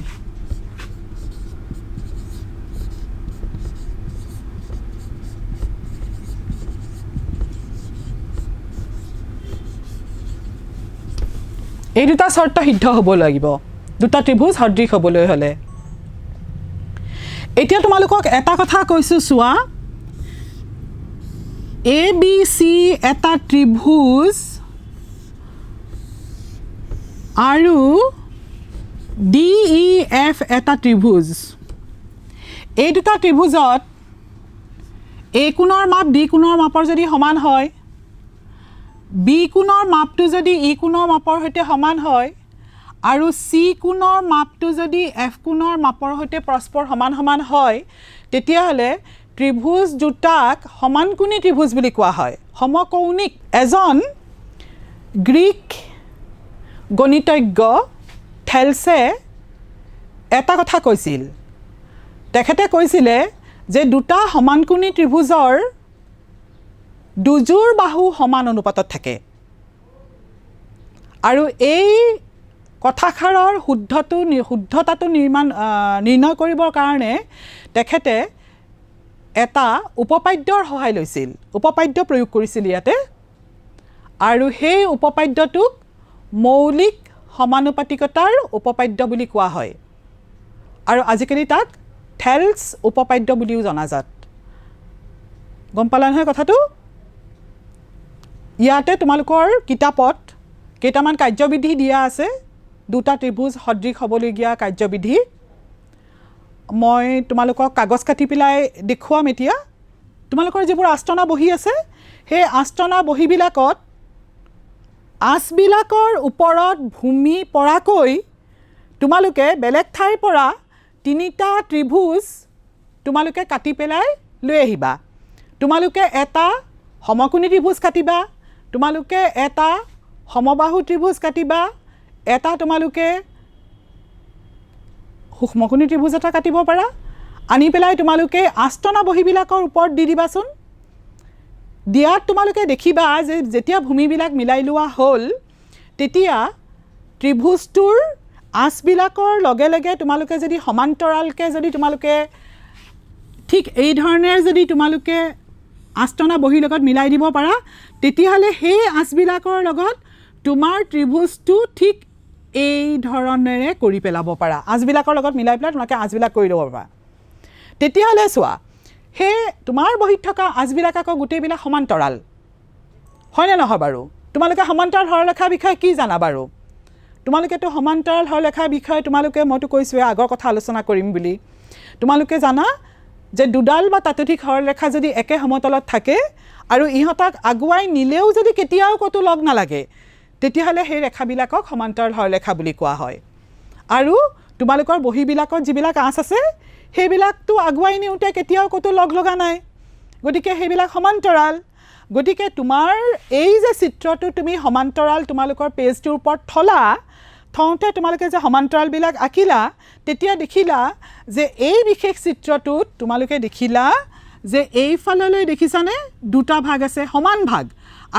S1: এই দুটা চৰ্ত সিদ্ধ হ'ব লাগিব দুটা ত্ৰিভুজ সদৃশ হ'বলৈ হ'লে এতিয়া তোমালোকক এটা কথা কৈছোঁ চোৱা ABC এটা ত্ৰিভুজ আৰু DEF এটা ত্ৰিভুজ এই দুটা ত্ৰিভুজত A কোণৰ মাপ D কোণৰ মাপৰ যদি সমান হয় বি কোণৰ মাপটো যদি ই কোণৰ মাপৰ সৈতে সমান হয় আৰু চি কোণৰ মাপটো যদি এফ কোণৰ মাপৰ সৈতে পৰস্পৰ সমান সমান হয় তেতিয়াহ'লে ত্ৰিভুজ দুটাক সমানকোণী ত্ৰিভুজ বুলি কোৱা হয় সমকৌণিক এজন গ্ৰীক গণিতজ্ঞ থেলছে এটা কথা কৈছিল তেখেতে কৈছিলে যে দুটা সমানকোণী ত্ৰিভুজৰ দুযোৰ বাহু সমান অনুপাতত থাকে আৰু এই কথাষাৰৰ শুদ্ধতাটো নিৰ্ণয় কৰিবৰ কাৰণে তেখেতে এটা উপপাদ্যৰ সহায় লৈছিল উপপাদ্য প্ৰয়োগ কৰিছিল ইয়াতে আৰু সেই উপপাদ্যটোক মৌলিক সমানুপাতিকতাৰ উপপাদ্য বুলি কোৱা হয় আৰু আজিকালি তাক থেলছ উপপাদ্য বুলিও জনাজাত গম পালা নহয় কথাটো ইয়াতে তোমালোকৰ কিতাপত কেইটামান কাৰ্যবিধি দিয়া আছে দুটা ত্ৰিভুজ সদৃশ হ'বলগীয়া কাৰ্যবিধি মই তোমালোকক কাগজ কাটি পেলাই দেখুৱাম এতিয়া তোমালোকৰ যিবোৰ আস্তনা বহি আছে সেই আস্তনা বহিবিলাকত আঁচবিলাকৰ ওপৰত ভূমি পৰাকৈ তোমালোকে বেলেগ ঠাইৰ পৰা তিনিটা ত্ৰিভুজ তোমালোকে কাটি পেলাই লৈ আহিবা তোমালোকে এটা সমকোণী ত্ৰিভুজ কাটিবা তোমালোকে এটা সমবাহু ত্ৰিভুজ কাটিবা এটা তোমালোকে সূক্ষ্মকোণী ত্ৰিভুজ এটা কাটিব পাৰা আনি পেলাই তোমালোকে আস্তনা বহিবিলাকৰ ওপৰত দি দিবাচোন দিয়াত তোমালোকে দেখিবা যে যেতিয়া ভূমিবিলাক মিলাই লোৱা হ'ল তেতিয়া ত্ৰিভুজটোৰ আঁচবিলাকৰ লগে লগে তোমালোকে যদি সমান্তৰালকৈ যদি তোমালোকে ঠিক এই ধৰণে যদি তোমালোকে আস্তনা বহিৰ লগত মিলাই দিব পাৰা তেতিয়াহ'লে সেই আঁচবিলাকৰ লগত তোমাৰ ত্ৰিভুজটো ঠিক এই ধৰণেৰে কৰি পেলাব পাৰা আঁচবিলাকৰ লগত মিলাই পেলাই তোমালোকে আঁচবিলাক কৰি ল'ব পাৰা তেতিয়াহ'লে চোৱা সেই তোমাৰ বহিত থকা আঁচবিলাক আকৌ গোটেইবিলাক সমান্তৰাল হয়নে নহয় বাৰু তোমালোকে সমান্তৰাল সৰলৰেখাৰ বিষয়ে কি জানা বাৰু তোমালোকেতো সমান্তৰাল সৰলৰেখাৰ বিষয়ে তোমালোকে মইতো কৈছোঁৱে আগৰ কথা আলোচনা কৰিম বুলি তোমালোকে জানা যে দুডাল বা তাতোধিক সৰলৰেখা যদি একে সমতলত থাকে আৰু ইহঁতক আগুৱাই নিলেও যদি কেতিয়াও ক'তো লগ নালাগে তেতিয়াহ'লে সেই ৰেখাবিলাকক সমান্তৰাল সৰলৰেখা বুলি কোৱা হয় আৰু তোমালোকৰ বহিবিলাকত যিবিলাক আঁচ আছে সেইবিলাকতো আগুৱাই নিওঁতে কেতিয়াও ক'তো লগ লগা নাই গতিকে সেইবিলাক সমান্তৰাল গতিকে তোমাৰ এই যে চিত্ৰটো তুমি সমান্তৰাল তোমালোকৰ পেজটোৰ ওপৰত থওঁতে তোমালোকে যে সমান্তৰালবিলাক আঁকিলা তেতিয়া দেখিলা যে এই বিশেষ চিত্ৰটোত তোমালোকে দেখিলা যে এইফাললৈ দেখিছানে দুটা ভাগ আছে সমান ভাগ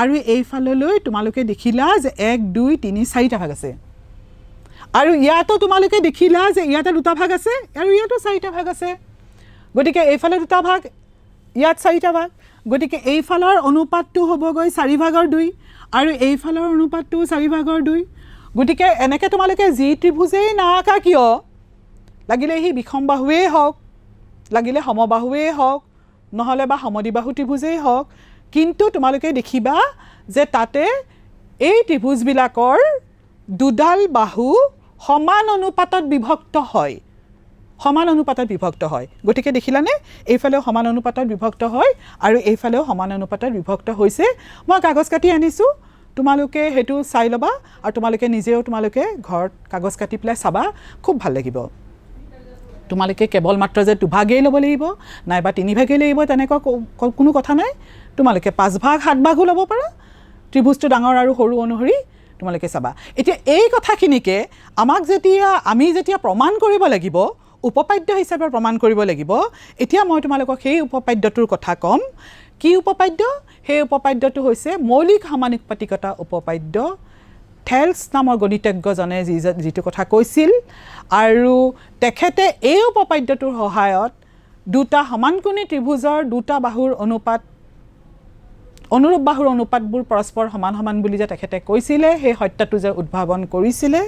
S1: আৰু এইফাললৈ তোমালোকে দেখিলা যে 1 2 3 4টা ভাগ আছে আৰু ইয়াতো তোমালোকে দেখিলা যে ইয়াতে দুটা ভাগ আছে আৰু ইয়াতো 4টা ভাগ আছে গতিকে এইফালে দুটা ভাগ ইয়াত 4টা ভাগ গতিকে এইফালৰ অনুপাতটো হ'বগৈ 4/2 আৰু এইফালৰ অনুপাতটো 4/2 গতিকে এনেকৈ তোমালোকে যি ত্ৰিভুজেই নাআঁকা কিয় লাগিলে সি বিষমবাহুৱেই হওক লাগিলে সমবাহুৱেই হওক নহ'লে বা সমদ্বিবাহু ত্ৰিভুজেই হওক কিন্তু তোমালোকে দেখিবা যে তাতে এই ত্ৰিভুজবিলাকৰ দুডাল বাহু সমান অনুপাতত বিভক্ত হয় গতিকে দেখিলানে এইফালেও সমান অনুপাতত বিভক্ত হয় আৰু এইফালেও সমান অনুপাতত বিভক্ত হৈছে মই কাগজ কাটি আনিছোঁ তোমালোকে সেইটো চাই ল'বা আৰু তোমালোকে নিজেও তোমালোকে ঘৰত কাগজ কাটি পেলাই চাবা খুব ভাল লাগিব তোমালোকে কেৱল মাত্ৰ যে দুভাগেই ল'ব লাগিব নাইবা তিনিভাগেই লাগিব তেনেকুৱা কোনো কথা নাই তোমালোকে 5 ভাগ 7 ভাগো ল'ব পাৰা ত্ৰিভুজটো ডাঙৰ আৰু সৰু অনুসৰি তোমালোকে চাবা এতিয়া এই কথাখিনিকে আমি যেতিয়া প্ৰমাণ কৰিব লাগিব উপপাদ্য হিচাপে প্ৰমাণ কৰিব লাগিব এতিয়া মই তোমালোকক সেই উপপাদ্যটোৰ কথা ক'ম কি উপপাদ্য সেই উপপাদ্যটো হৈছে মৌলিক সমানুপাতিকতা উপপাদ্য থেলছ নামৰ গণিতজ্ঞজনে যিটো কথা কৈছিল আৰু তেখেতে এই উপপাদ্যটোৰ সহায়ত দুটা সমানকোণী ত্ৰিভুজৰ দুটা বাহুৰ অনুৰূপ বাহুৰ অনুপাতবোৰ পৰস্পৰ সমান সমান বুলি যে তেখেতে কৈছিলে সেই সত্যটো যে উদ্ভাৱন কৰিছিলে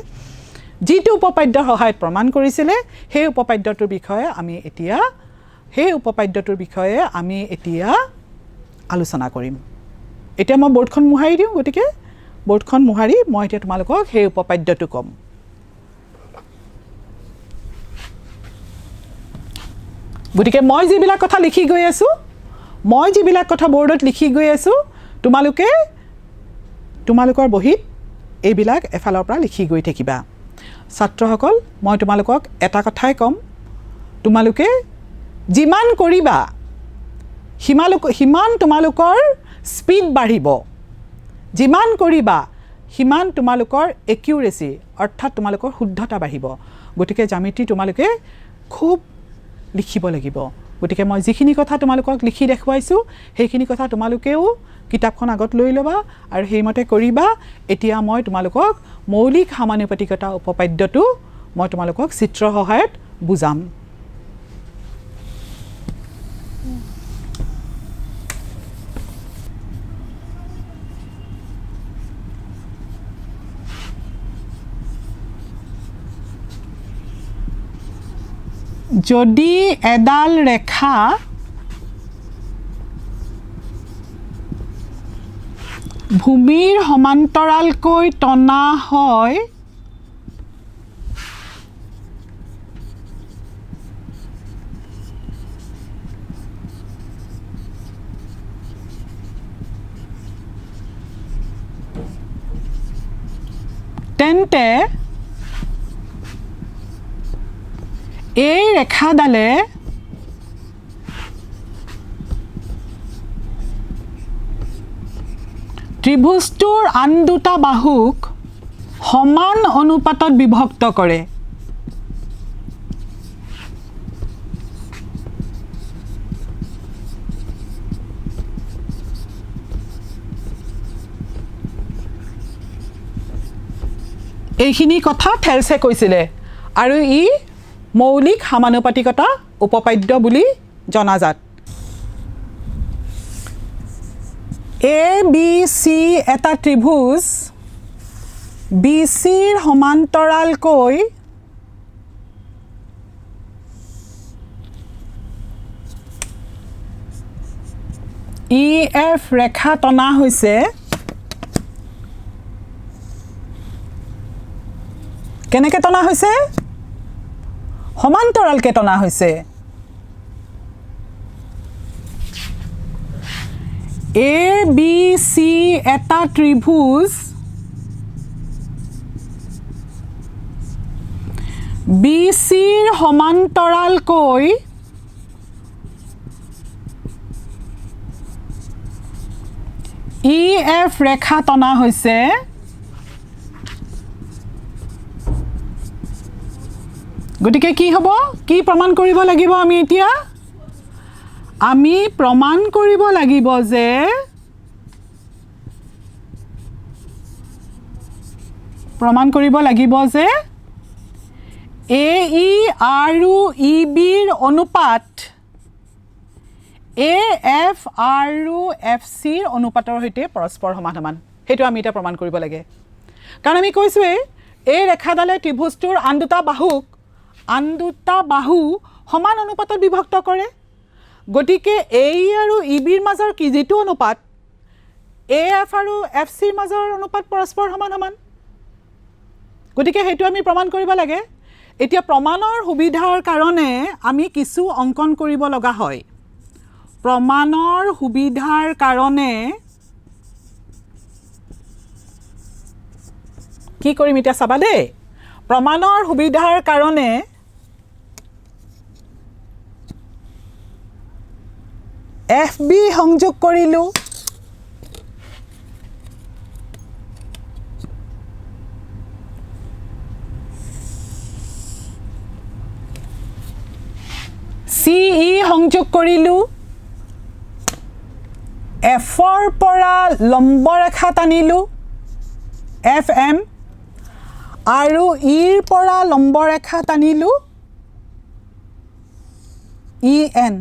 S1: যিটো উপপাদ্যৰ সহায়ত প্ৰমাণ কৰিছিলে সেই উপপাদ্যটোৰ বিষয়ে আমি এতিয়া আলোচনা কৰিম এতিয়া মই বৰ্ডখন মোহাৰি দিওঁ গতিকে বৰ্ডখন মোহাৰি মই এতিয়া তোমালোকক সেই উপপাদ্যটো ক'ম গতিকে মই যিবিলাক কথা লিখি গৈ আছোঁ মই যিবিলাক কথা বৰ্ডত লিখি গৈ আছোঁ তোমালোকে তোমালোকৰ বহীত এইবিলাক এফালৰ পৰা লিখি গৈ থাকিবা ছাত্ৰসকল মই তোমালোকক এটা কথাই ক'ম তোমালোকে যিমান কৰিবা সিমান তোমালোকৰ স্পীড বাঢ়িব যিমান কৰিবা সিমান তোমালোকৰ একিউৰেসি অৰ্থাৎ তোমালোকৰ শুদ্ধতা বাঢ়িব গতিকে জ্যামিতি তোমালোকে খুব লিখিব লাগিব গতিকে মই যিখিনি কথা তোমালোকক লিখি দেখুৱাইছো সেইখিনি কথা তোমালোকেও কিতাপখন আগত লৈ লবা আৰু হেইমতে কৰিবা এতিয়া মই তোমালোকক মৌলিক সমানুপাতিকতা উপপাদ্যটো মই তোমালোকক চিত্ৰ সহায়ত বুজাম যদি এডাল ৰেখা ভূমিৰ সমান্তৰালকৈ টনা হয় তেন্তে এই ৰেখাডালে ত্ৰিভুজটোৰ আন দুটা বাহুক সমান অনুপাতত বিভক্ত কৰে এইখিনি কথা থেলছে কৈছিলে আৰু ই মৌলিক সমানুপাতিকতা উপপাদ্য বুলি জনাজাত এ বি সি এটা ত্ৰিভুজ বি সিৰ সমান্তৰালকৈ ই এফ ৰেখা টনা হৈছে কেনেকৈ টনা হৈছে সমান্তৰালকে টনা হৈছে এ বি সি এটা ত্ৰিভুজ বি সিৰ সমান্তৰালকৈ ই এফ ৰেখা টনা হৈছে গতিকে কি হ'ব কি প্ৰমাণ কৰিব লাগিব আমি এতিয়া আমি প্ৰমাণ কৰিব লাগিব যে এ ই আৰু ই বিৰ অনুপাত এ এফ আৰু এফ সিৰ অনুপাতৰ সৈতে পৰস্পৰ সমান সমান সেইটো আমি এটা প্ৰমাণ কৰিব লাগে কাৰণ আমি কৈছোৱে এই ৰেখাডালে ত্ৰিভুজটোৰ আন দুটা বাহু সমান অনুপাতত বিভক্ত কৰে গতিকে এ আৰু ই বিৰ মাজৰ কি যেটো অনুপাত এ এফ আৰু এফ সিৰ মাজৰ অনুপাত পৰস্পৰ সমান সমান গতিকে হেতু আমি প্ৰমাণ কৰিব লাগে এতিয়া প্ৰমাণৰ সুবিধাৰ কাৰণে আমি কিছু অঙ্কন কৰিব লগা হয় প্ৰমাণৰ সুবিধাৰ কাৰণে কি কৰিম এতিয়া চাবা দে প্ৰমাণৰ সুবিধাৰ কাৰণে FB সংযোগ কৰিলো CE সংযোগ কৰিলো Fৰ পৰা লম্ব ৰেখা টানিলো FM আৰু ইৰ পৰা লম্ব ৰেখা টানিলো EN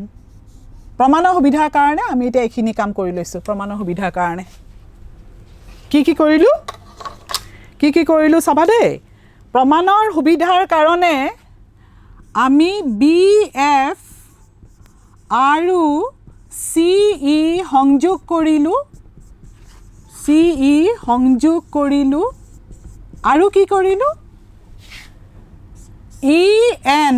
S1: প্ৰমাণৰ সুবিধাৰ কাৰণে আমি এটা এখিনি কাম কৰি লৈছো প্ৰমাণৰ সুবিধাৰ কাৰণে কি কৰিলো চাবা দে প্ৰমাণৰ সুবিধাৰ কাৰণে আমি BF আৰু CE সংযোগ কৰিলো আৰু কি কৰিলো EN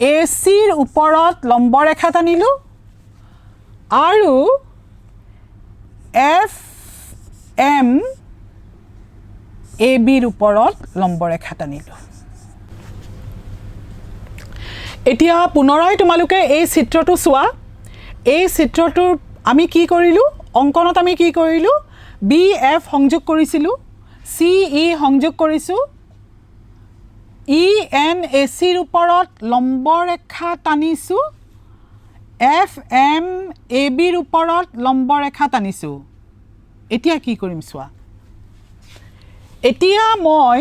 S1: ACৰ ওপৰত লম্ব ৰেখা টানিলো আৰু এম এ বিৰ ওপৰত লম্বৰেখা টানিলোঁ এতিয়া পুনৰাই তোমালোকে এই চিত্ৰটো চোৱা এই চিত্ৰটোৰ আমি কি কৰিলোঁ অংকনত আমি কি কৰিলোঁ বি এফ সংযোগ কৰিছিলোঁ চি ই সংযোগ কৰিছোঁ ই এন এ চিৰ ওপৰত লম্বৰেখা টানিছোঁ এফ এম এ বিৰ ওপৰত লম্বৰেখা টানিছোঁ এতিয়া কি কৰিম চোৱা এতিয়া মই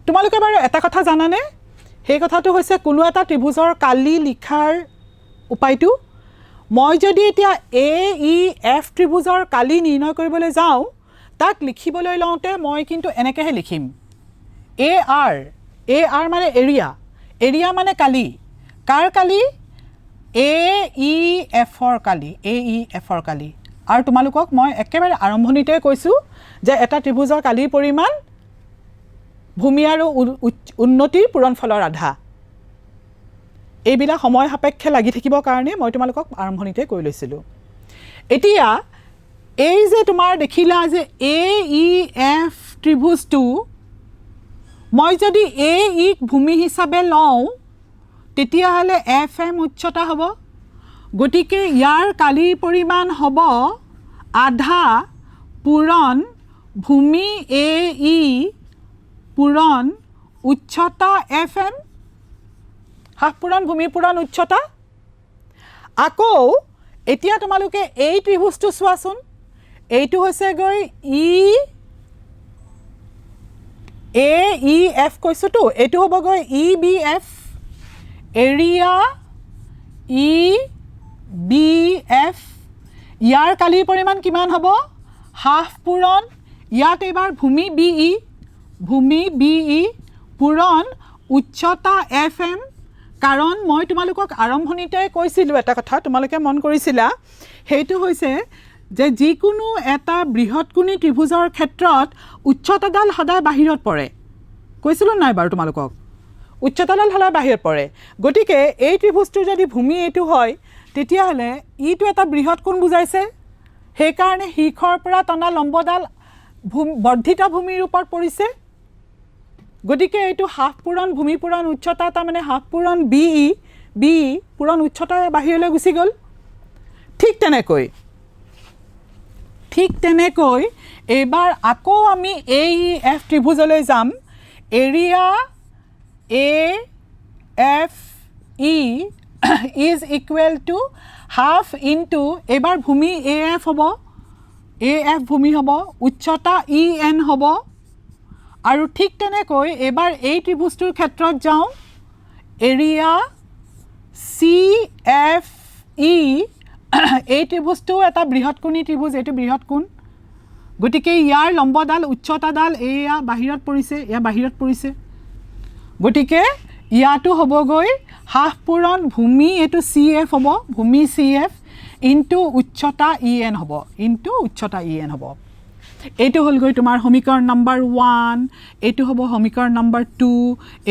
S1: তোমালোকে বাৰু এটা কথা জানানে সেই কথাটো হৈছে কোনো এটা ত্ৰিভুজৰ কালি লিখাৰ উপায়টো মই যদি এতিয়া এ ই এফ ত্ৰিভুজৰ কালি নিৰ্ণয় কৰিবলৈ যাওঁ তাক লিখিবলৈ লওঁতে মই কিন্তু এনেকৈহে লিখিম এ আৰ মানে এৰিয়া মানে কালি কাৰ কালি এ ই এফৰ কালি আৰু তোমালোকক মই একেবাৰে আৰম্ভণিতে কৈছোঁ যে এটা ত্ৰিভুজৰ কালিৰ পৰিমাণ ভূমি আৰু উন্নতিৰ পূৰণফলৰ আধা এইবিলাক সময় সাপেক্ষে লাগি থাকিবৰ কাৰণে মই তোমালোকক আৰম্ভণিতে কৈ লৈছিলোঁ এতিয়া এই যে তোমাৰ দেখিলা যে এ ই এফ ত্ৰিভুজটো মই যদি এ ইক ভূমি হিচাপে লওঁ তেতিয়াহ'লে এফ এম উচ্চতা হ'ব গতিকে ইয়াৰ কালিৰ পৰিমাণ হ'ব আধা পূৰণ ভূমি এ ই পূৰণ উচ্চতা এফ এম হাফ পূৰণ ভূমি পূৰণ উচ্চতা আকৌ এতিয়া তোমালোকে এই ত্ৰিভুজটো চোৱাচোন এইটো হৈছে গৈ এ ই এফ কৈছোঁতো এইটো হ'বগৈ E B F area E B F ইয়াৰ কালিৰ পৰিমাণ কিমান হ'ব হাফ পূৰণ ইয়াত এইবাৰ ভূমি বি ই পূৰণ উচ্চতা এফ এম কাৰণ মই তোমালোকক আৰম্ভণিতে কৈছিলোঁ এটা কথা তোমালোকে মন কৰিছিলা সেইটো হৈছে যে যিকোনো এটা বৃহৎকোণী ত্ৰিভুজৰ ক্ষেত্ৰত উচ্চতাডাল সদায় বাহিৰত পৰে কৈছিলোঁ নাই বাৰু তোমালোকক উচ্চতাডাল সদায় বাহিৰত পৰে গতিকে এই ত্ৰিভুজটোৰ যদি ভূমি এইটো হয় তেতিয়াহ'লে ইটো এটা বৃহৎ কোণ বুজাইছে সেইকাৰণে শীৰ্ষৰ পৰা টনা লম্বডাল বৰ্ধিত ভূমিৰ ওপৰত পৰিছে গতিকে এইটো হাফ পূৰণ ভূমি পূৰণ উচ্চতা তাৰমানে হাফ পূৰণ বি ই পূৰণ উচ্চতা বাহিৰলৈ গুচি গ'ল ঠিক তেনেকৈ এইবাৰ আকৌ আমি এ ই এফ ত্ৰিভুজলৈ যাম area A F E is equal to half into এইবাৰ ভূমি এ এফ ভূমি হ'ব উচ্চতা ই এন হ'ব আৰু ঠিক তেনেকৈ এইবাৰ এই ত্ৰিভুজটোৰ ক্ষেত্ৰত যাওঁ এৰিয়া চি এফ ই এই ত্ৰিভুজটো এটা বৃহৎকোণী ত্ৰিভুজ এইটো বৃহৎ কোণ গতিকে ইয়াৰ লম্বডাল উচ্চতাডাল এয়া বাহিৰত পৰিছে গতিকে ইয়াতো হ'বগৈ হাফ পূৰণ ভূমি এইটো চি এফ হ'ব ভূমি চি এফ ইনটু উচ্চতা ই এন হ'ব এইটো হ'লগৈ তোমাৰ সমীকৰণ নম্বৰ 1 এইটো হ'ব সমীকৰণ নম্বৰ 2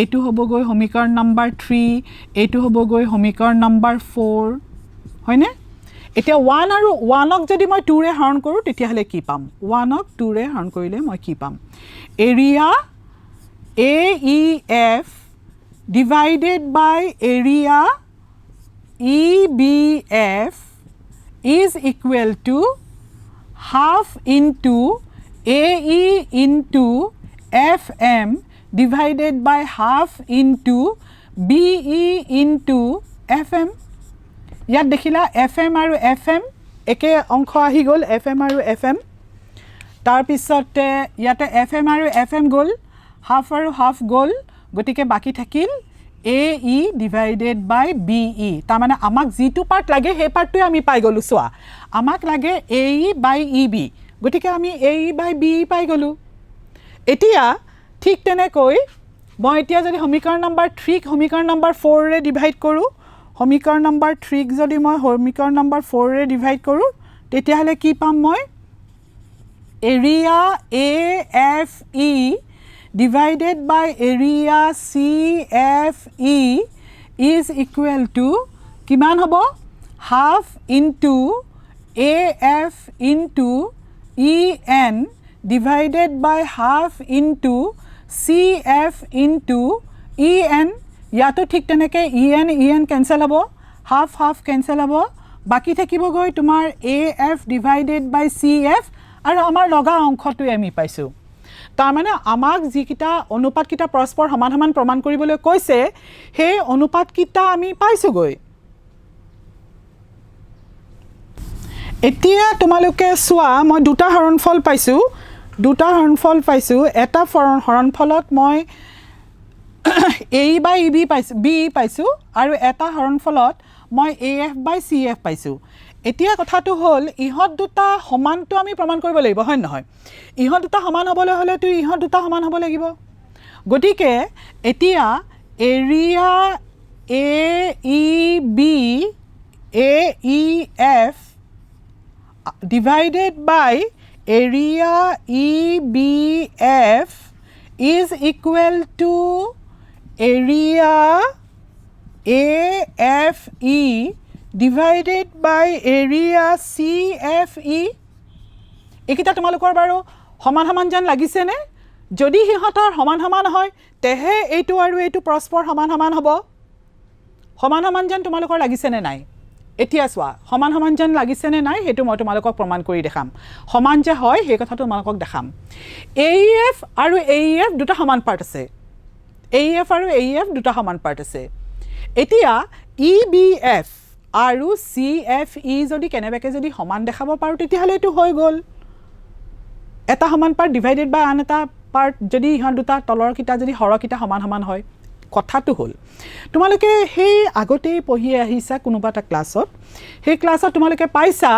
S1: এইটো হ'বগৈ সমীকৰণ নম্বৰ 3 এইটো হ'বগৈ সমীকৰণ নম্বৰ 4 হয়নে এতিয়া 1 আৰু 1ক যদি মই 2 ৰে হৰণ কৰোঁ তেতিয়াহ'লে কি পাম 1ক 2 ৰে হৰণ কৰিলে মই কি পাম area A E F divided by area EBF is equal to half into AE into FM divided by half into BE into FM ইয়াত দেখিলা FM আৰু FM একে অংশ আহি গ'ল FM আৰু FM তাৰপিছতে ইয়াতে FM আৰু FM গ'ল হাফ আৰু হাফ গ'ল গতিকে বাকি থাকিল এ ই ডিভাইডেড বাই বি ই তাৰমানে আমাক যিটো পাৰ্ট লাগে সেই পাৰ্টটোৱে আমি পাই গ'লোঁ চোৱা আমাক লাগে এ ই বাই ই বি গতিকে আমি এ ই বাই বি ই পাই গ'লোঁ এতিয়া ঠিক তেনেকৈ মই এতিয়া যদি সমীকৰণ নম্বৰ 3ক সমীকৰণ নম্বৰ 4 ৰে ডিভাইড কৰোঁ সমীকৰণ নম্বৰ 3ক যদি মই সমীকৰণ নম্বৰ 4 ৰে ডিভাইড কৰোঁ তেতিয়াহ'লে কি পাম মই area A F E divided by area CFE is equal to কিমান হ'ব half into AF into EN divided by half into CF into EN ইয়াতো ঠিক তেনেকৈ EN cancel হ'ব half cancel হ'ব বাকি থাকিব গৈ তোমাৰ AF divided by CF আৰু আমাৰ লগা অংশটো আমি পাইছো তাৰ মানে আমাক যিকিটা অনুপাতকিটা পৰস্পৰ সমান সমান প্ৰমাণ কৰিবলৈ কৈছে সেই অনুপাতকিটা আমি পাইছো গৈ এতিয়া তোমালোকে চোৱা মই দুটা হৰণফল পাইছো এটা হৰণফলত মই A by EB পাইছো B পাইছো আৰু এটা হৰণফলত মই AF by CF পাইছো এতিয়া কথাটো হল ইহত দুটা সমানটো আমি প্ৰমাণ কৰিব লাগিব হয় নহয় ইহত দুটা সমান হ'বলৈ হলে তো ইহত দুটা সমান হ'ব লাগিব গতিকে এতিয়া area AEB AEF divided by area EBF is equal to area AFE divided by area CFE একিটা তোমালোকৰ বাৰু সমান সমান যেন লাগিছে নে যদি হিহঁতৰ সমান সমান হয় তেহে এইটো আৰু এইটো পৰস্পৰ সমান সমান হ'ব সমান সমান যেন তোমালোকৰ লাগিছে নে নাই এতিয়া চোৱা সমান সমান যেন লাগিছে নে নাই হেতু মই তোমালোকক প্ৰমাণ কৰি দেখাম সমান যে হয় সেই কথাটো তোমালোকক দেখাম AEF আৰু AEF দুটা সমান পাৰ্ট আছে AEF আৰু AEF দুটা সমান পাৰ্ট আছে এতিয়া EBF আৰু CFE যদি কেনেবাকে যদি সমান দেখাব পাৰো তেতিয়াহলে এটো হৈ গল এটা সমান পাৰ্ট ডিভাইডেড বাই আন এটা পাৰ্ট যদি ইহত দুটা তলৰ কিটা যদি হৰকিটা সমান সমান হয় কথাটো হল তোমালোকে সেই আগতে পঢ়ি আহিছা কোনোবা এটা ক্লাছত সেই ক্লাছত তোমালোকে পাইছা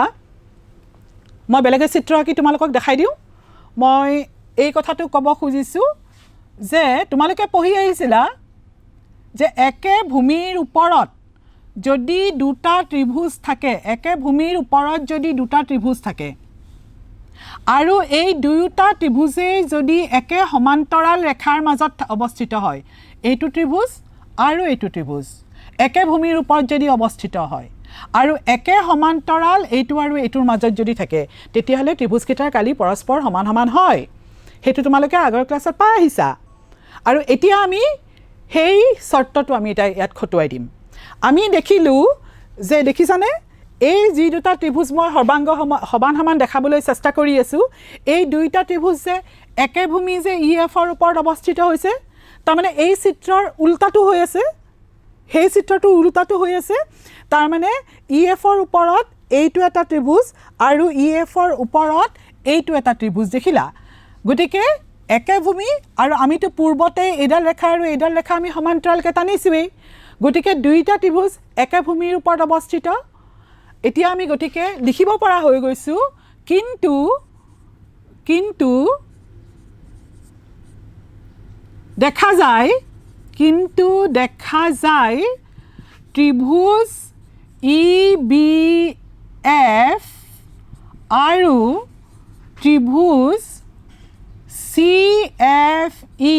S1: মই বেলেগ চিত্ৰ আকি তোমালোকক দেখাই দিও মই এই কথাটো ক'ব খুজিছো যে তোমালোকে পঢ়ি আহিছিলা যে একে ভূমিৰ ওপৰত যদি দুটা ত্ৰিভুজ থাকে একে ভূমিৰ ওপৰত যদি দুটা ত্ৰিভুজ থাকে আৰু এই দুয়োটা ত্ৰিভুজে যদি একে সমান্তৰাল ৰেখাৰ মাজত অৱস্থিত হয় এইটো ত্ৰিভুজ আৰু এইটো ত্ৰিভুজ একে ভূমিৰ ওপৰত যদি অৱস্থিত হয় আৰু একে সমান্তৰাল এইটো আৰু এইটোৰ মাজত যদি থাকে তেতিয়াহলে ত্ৰিভুজকিটাৰ কালি পৰস্পৰ সমান সমান হয় হেতু তোমালোকে আগৰ ক্লাছত পাই আহিছা আৰু এতিয়া আমি সেই শৰ্তটো আমি এটা ইয়াত খটুৱাই দিম আমি দেখিলো যে দেখিছানে এই যি দুটা ত্ৰিভুজ মই সৰ্বাংগ সমান সমান দেখাবলৈ চেষ্টা কৰি আছো এই দুইটা ত্ৰিভুজ যে একে ভূমি যে EF ৰ ওপৰত অৱস্থিত হৈছে তাৰ মানে এই চিত্ৰৰ উল্টাটো হৈ আছে সেই চিত্ৰটো উল্টাটো হৈ আছে তাৰ মানে EF ৰ ওপৰত এইটো এটা ত্ৰিভুজ আৰু EF ৰ ওপৰত এইটো এটা ত্ৰিভুজ দেখিলা গতিকে একে ভূমি আৰু আমিতো পূৰ্বতে এডাল ৰেখা আৰু এডাল ৰেখা আমি সমান্তৰালকে টানিছোৱেই গতিকে দুইটা ত্ৰিভুজ একে ভূমিৰ ওপৰত অৱস্থিত এতিয়া আমি গতিকে লিখিব পৰা হৈ গৈছো কিন্তু দেখা যায় ত্ৰিভুজ EBF আৰু ত্ৰিভুজ CFE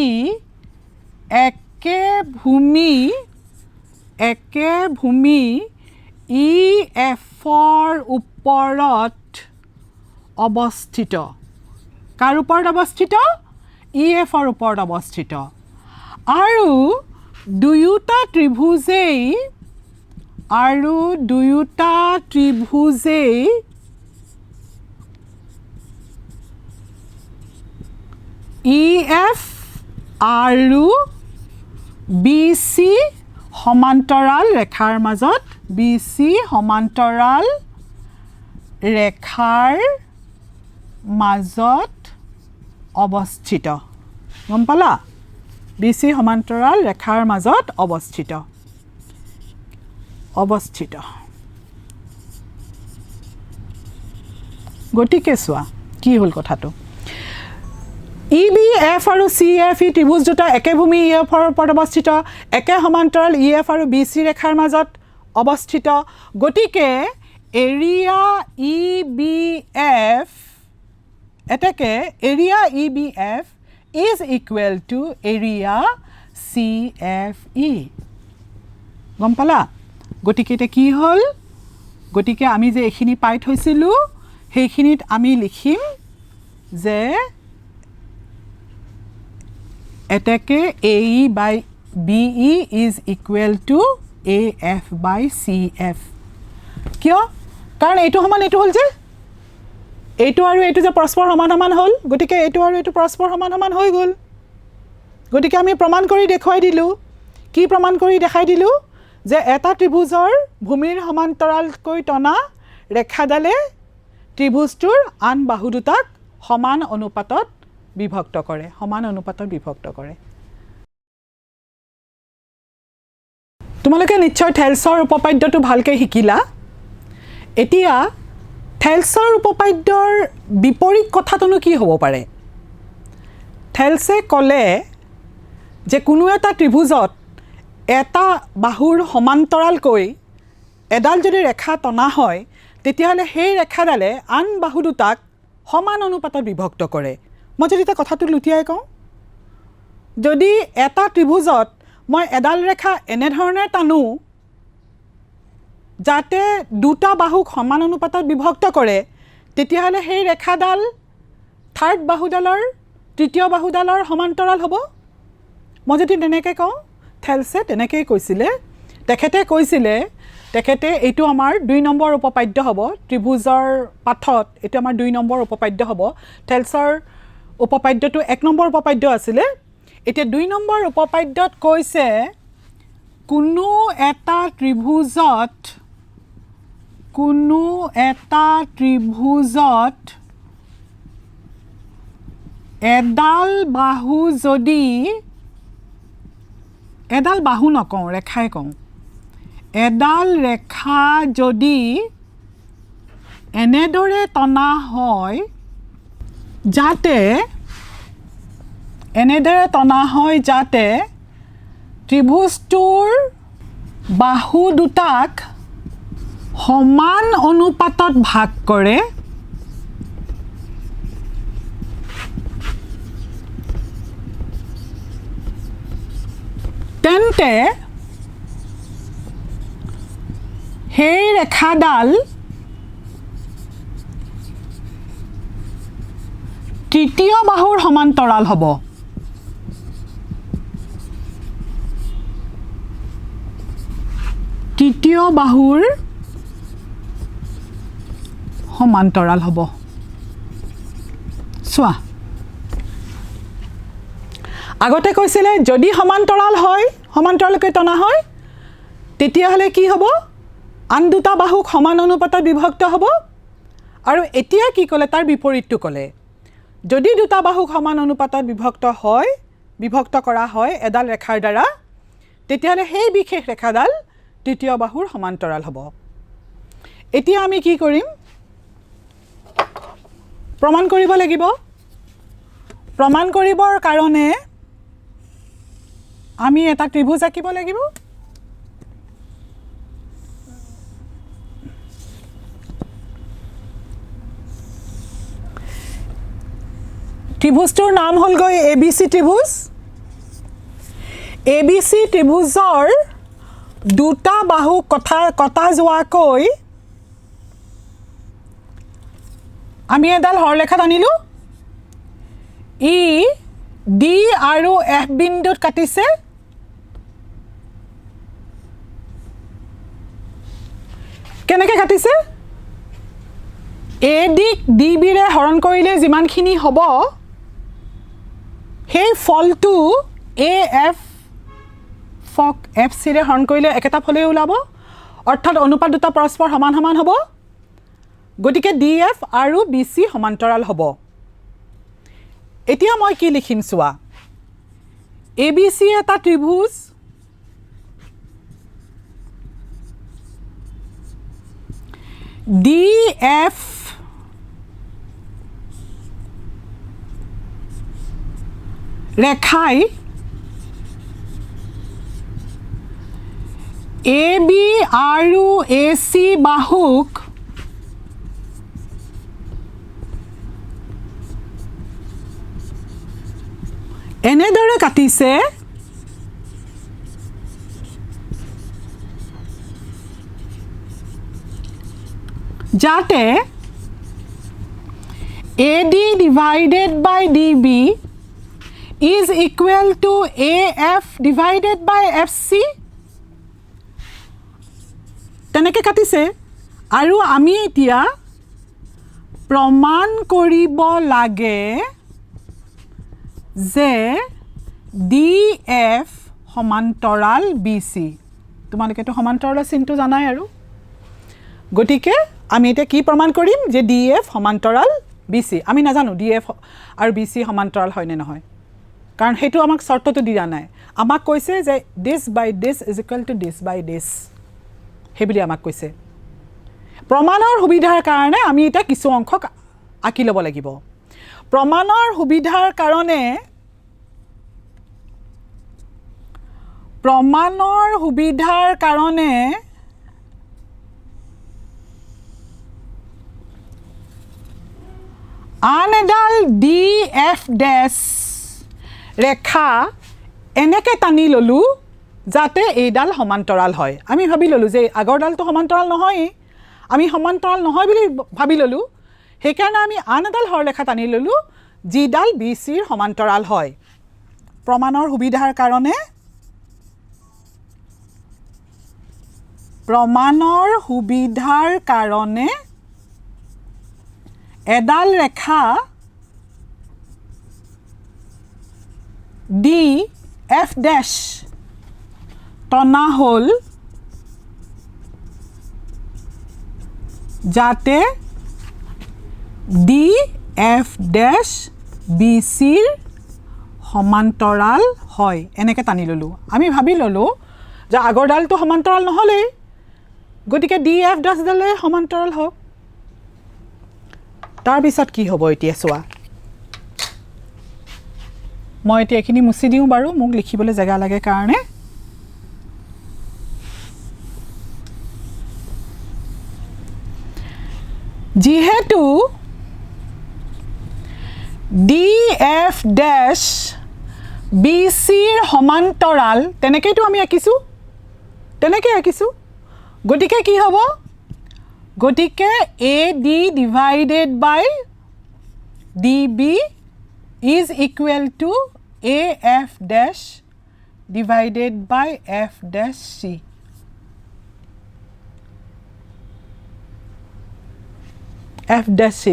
S1: একে ভূমি EF ৰ ওপৰত অৱস্থিত কাৰ ওপৰত অৱস্থিত EF ৰ ওপৰত অৱস্থিত আৰু দুয়োটা ত্ৰিভুজেই EF আৰু BC সমান্তৰাল ৰেখাৰ মাজত BC সমান্তৰাল ৰেখাৰ মাজত অৱস্থিত গম পালা BC সমান্তৰাল ৰেখাৰ মাজত অৱস্থিত গতিকে চোৱা কি হল কথাটো EBF আৰু CFE ত্ৰিভুজ দুটা একে ভূমি EF ৰ ওপৰত অৱস্থিত একে সমান্তৰাল EF আৰু BC ৰেখাৰ মাজত অৱস্থিত গতিকে এৰিয়া EBF এটাকে area EBF is equal to area CFE গম পালা গতিকে এটা কি হল গতিকে আমি যে এখিনি পাই থৈছিলো সেইখিনিত আমি লিখিম যে এটাকে AE by BE is equal to AF by CF কিয় কাৰণ এইটো সমান এইটো হ'ল যে এইটো আৰু এইটো যে পৰস্পৰ সমান সমান হ'ল গতিকে এইটো আৰু এইটো পৰস্পৰ সমান সমান হৈ গ'ল গতিকে আমি প্ৰমাণ কৰি দেখুৱাই দিলোঁ কি প্ৰমাণ কৰি দেখাই দিলোঁ যে এটা ত্ৰিভুজৰ ভূমিৰ সমান্তৰালকৈ টনা ৰেখাডালে ত্ৰিভুজটোৰ আন বাহু দুটাক সমান অনুপাতত বিভক্ত কৰে তোমালোকে নিশ্চয় থেলছৰ উপপাদ্যটো ভালকৈ শিকিলা এতিয়া থেলছৰ উপপাদ্যৰ বিপৰীত কথাটোনো কি হ'ব পাৰে থেলছে ক'লে যে কোনো এটা ত্ৰিভুজত এটা বাহুৰ সমান্তৰালকৈ এডাল যদি ৰেখা টনা হয় তেতিয়াহ'লে সেই ৰেখাডালে আন বাহু দুটাক সমান অনুপাতত বিভক্ত কৰে মই যদি এটা কথাটো লুটিয়াই কওঁ যদি এটা ত্ৰিভুজত মই এডাল ৰেখা এনেধৰণে টানো যাতে দুটা বাহুক সমান অনুপাতত বিভক্ত কৰে তেতিয়াহ'লে সেই ৰেখাডাল থাৰ্ড বাহুডালৰ তৃতীয় বাহুডালৰ সমান্তৰাল হ'ব মই যদি তেনেকৈ কওঁ থেলছে তেনেকৈয়ে কৈছিলে তেখেতে এইটো আমাৰ 2 নম্বৰ উপপাদ্য হ'ব ত্ৰিভুজৰ পাঠত এইটো আমাৰ 2 নম্বৰ উপপাদ্য হ'ব থেলছৰ উপপাদ্যটো 1 নম্বৰ উপপাদ্য আছিলে এতিয়া 2 নম্বৰ উপপাদ্যত কৈছে কোনো এটা ত্ৰিভুজত এডাল বাহু যদি এডাল বাহু নকওঁ ৰেখাই কওঁ এডাল ৰেখা যদি এনেদৰে টনা হয় যাতে ত্ৰিভুজটোৰ বাহু দুটাক সমান অনুপাতত ভাগ কৰে তেন্তে সেই ৰেখাডাল তৃতীয় বাহুৰ সমান্তৰাল হ'ব তৃতীয় বাহুৰ সমান্তৰাল হ'ব চোৱা আগতে কৈছিলে যদি সমান্তৰালকৈ টনা হয় তেতিয়াহ'লে কি হ'ব আন দুটা বাহুক সমান অনুপাতত বিভক্ত হ'ব আৰু এতিয়া কি ক'লে তাৰ বিপৰীতটো ক'লে যদি দুটা বাহুক সমান অনুপাতত বিভক্ত কৰা হয় এডাল ৰেখাৰ দ্বাৰা তেতিয়াহ'লে সেই বিশেষ ৰেখাডাল তৃতীয় বাহুৰ সমান্তৰাল হ'ব এতিয়া আমি কি কৰিম প্ৰমাণ কৰিব লাগিব প্ৰমাণ কৰিবৰ কাৰণে আমি এটা ত্ৰিভুজ আঁকিব লাগিব ত্ৰিভুজটোৰ নাম হ'লগৈ ABC ত্ৰিভুজ ABC ত্ৰিভুজৰ দুটা বাহু কটা যোৱাকৈ আমি এডাল হৰলেখা টানিলোঁ ই D আৰু F বিন্দুত কাটিছে কেনেকৈ কাটিছে AD DB ৰে হৰণ কৰিলে যিমানখিনি হ'ব সেই ফলটো AF ফক FC ৰে হৰণ কৰিলে একেটা ফলেই ওলাব অৰ্থাৎ অনুপাত দুটা পৰস্পৰ সমান সমান হ'ব গতিকে DF আৰু BC সমান্তৰাল হ'ব এতিয়া মই কি লিখিম চোৱা ABC এটা ত্ৰিভুজ DF ৰেখাই AB আৰু AC বাহুক এনেদৰে কাটিছে যাতে AD divided by DB is equal to AF divided by FC. তেনেকৈ কাটিছে আৰু আমি এতিয়া প্ৰমাণ কৰিব লাগে যে DF সমান্তৰাল BC. তোমালোকেতো সমান্তৰালৰ চিনটো জানাই আৰু গতিকে আমি এতিয়া কি প্ৰমাণ কৰিম যে DF সমান্তৰাল BC. আমি নাজানো DF আৰু BC সমান্তৰাল হয় নে নহয়, কাৰণ সেইটো আমাক চৰ্তটো দিয়া নাই. আমাক কৈছে যে this by this is equal to this by this, সেইবুলি আমাক কৈছে. প্ৰমাণৰ সুবিধাৰ কাৰণে আমি এতিয়া কিছু অংশ আঁকি ল'ব লাগিব. প্ৰমাণৰ সুবিধাৰ কাৰণে আন এডাল DF ডেছ ৰেখা এনেকৈ টানি ল'লোঁ যাতে এইডাল সমান্তৰাল হয়. আমি ভাবি ল'লোঁ যে আগৰডালটো সমান্তৰাল নহয়, আমি সমান্তৰাল নহয় বুলি ভাবি ল'লোঁ. সেইকাৰণে আমি আন এডাল সৰলৰেখা টানি ল'লোঁ যিডাল BCৰ সমান্তৰাল হয়. প্ৰমাণৰ সুবিধাৰ কাৰণে এডাল ৰেখা DF ডেছ টনা হ'ল যাতে DF ডেছ BCৰ সমান্তৰাল হয়. এনেকৈ টানি ল'লোঁ. আমি ভাবি ল'লোঁ যে আগৰডালটো সমান্তৰাল নহ'লেই, গতিকে DF ডেছডালে সমান্তৰাল হওক. তাৰপিছত কি হ'ব এতিয়া চোৱা, মই এতিয়া এইখিনি মুচি দিওঁ বাৰু, মোক লিখিবলৈ জেগা লাগে কাৰণে. যিহেতু DF ডেছ BCৰ সমান্তৰাল, তেনেকৈতো আমি আঁকিছোঁ. গতিকে কি হ'ব, গতিকে AD divided by DB is equal to AF dash divided by F dash C. F dash C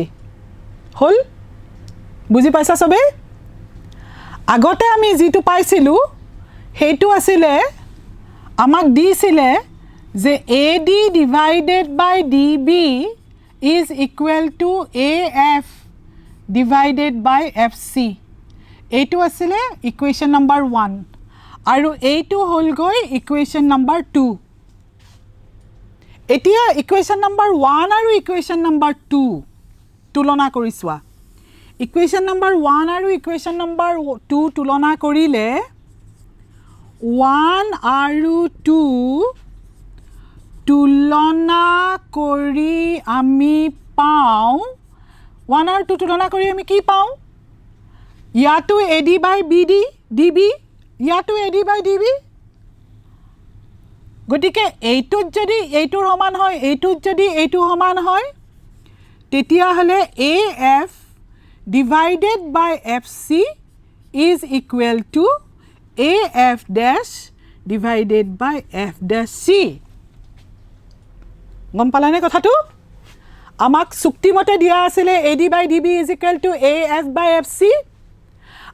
S1: হল. বুজি পাইছা সবে? আগতে আমি যেটো পাইছিলো হেতু আছিলে আমাক দিছিলে যে AD divided by DB is equal to AF divided by FC. এইটো আছিলে ইকুৱেশ্যন নম্বৰ 1 আৰু এইটো হ'ল গৈ ইকুৱেশ্যন নম্বৰ 2. এতিয়া ইকুৱেশ্যন নম্বৰ 1 আৰু ইকুৱেশ্যন নম্বৰ 2 তুলনা কৰি চোৱা. ইকুৱেশ্যন নম্বৰ 1 আৰু ইকুৱেশ্যন নম্বৰ 2 তুলনা কৰিলে 1 আৰু 2 তুলনা কৰি আমি পাওঁ 1 আৰু 2 তুলনা কৰি আমি কি পাওঁ? ইয়াতো AD by DB, ইয়াতো AD by DB. গতিকে এইটোত যদি এইটোৰ সমান হয়, এইটোত যদি এইটো সমান হয়, তেতিয়াহ'লে AF divided by FC is equal to AF dash divided by F dash C. গম পালানে কথাটো? আমাক চুক্তিমতে দিয়া আছিলে AD by DB is equal to AF by FC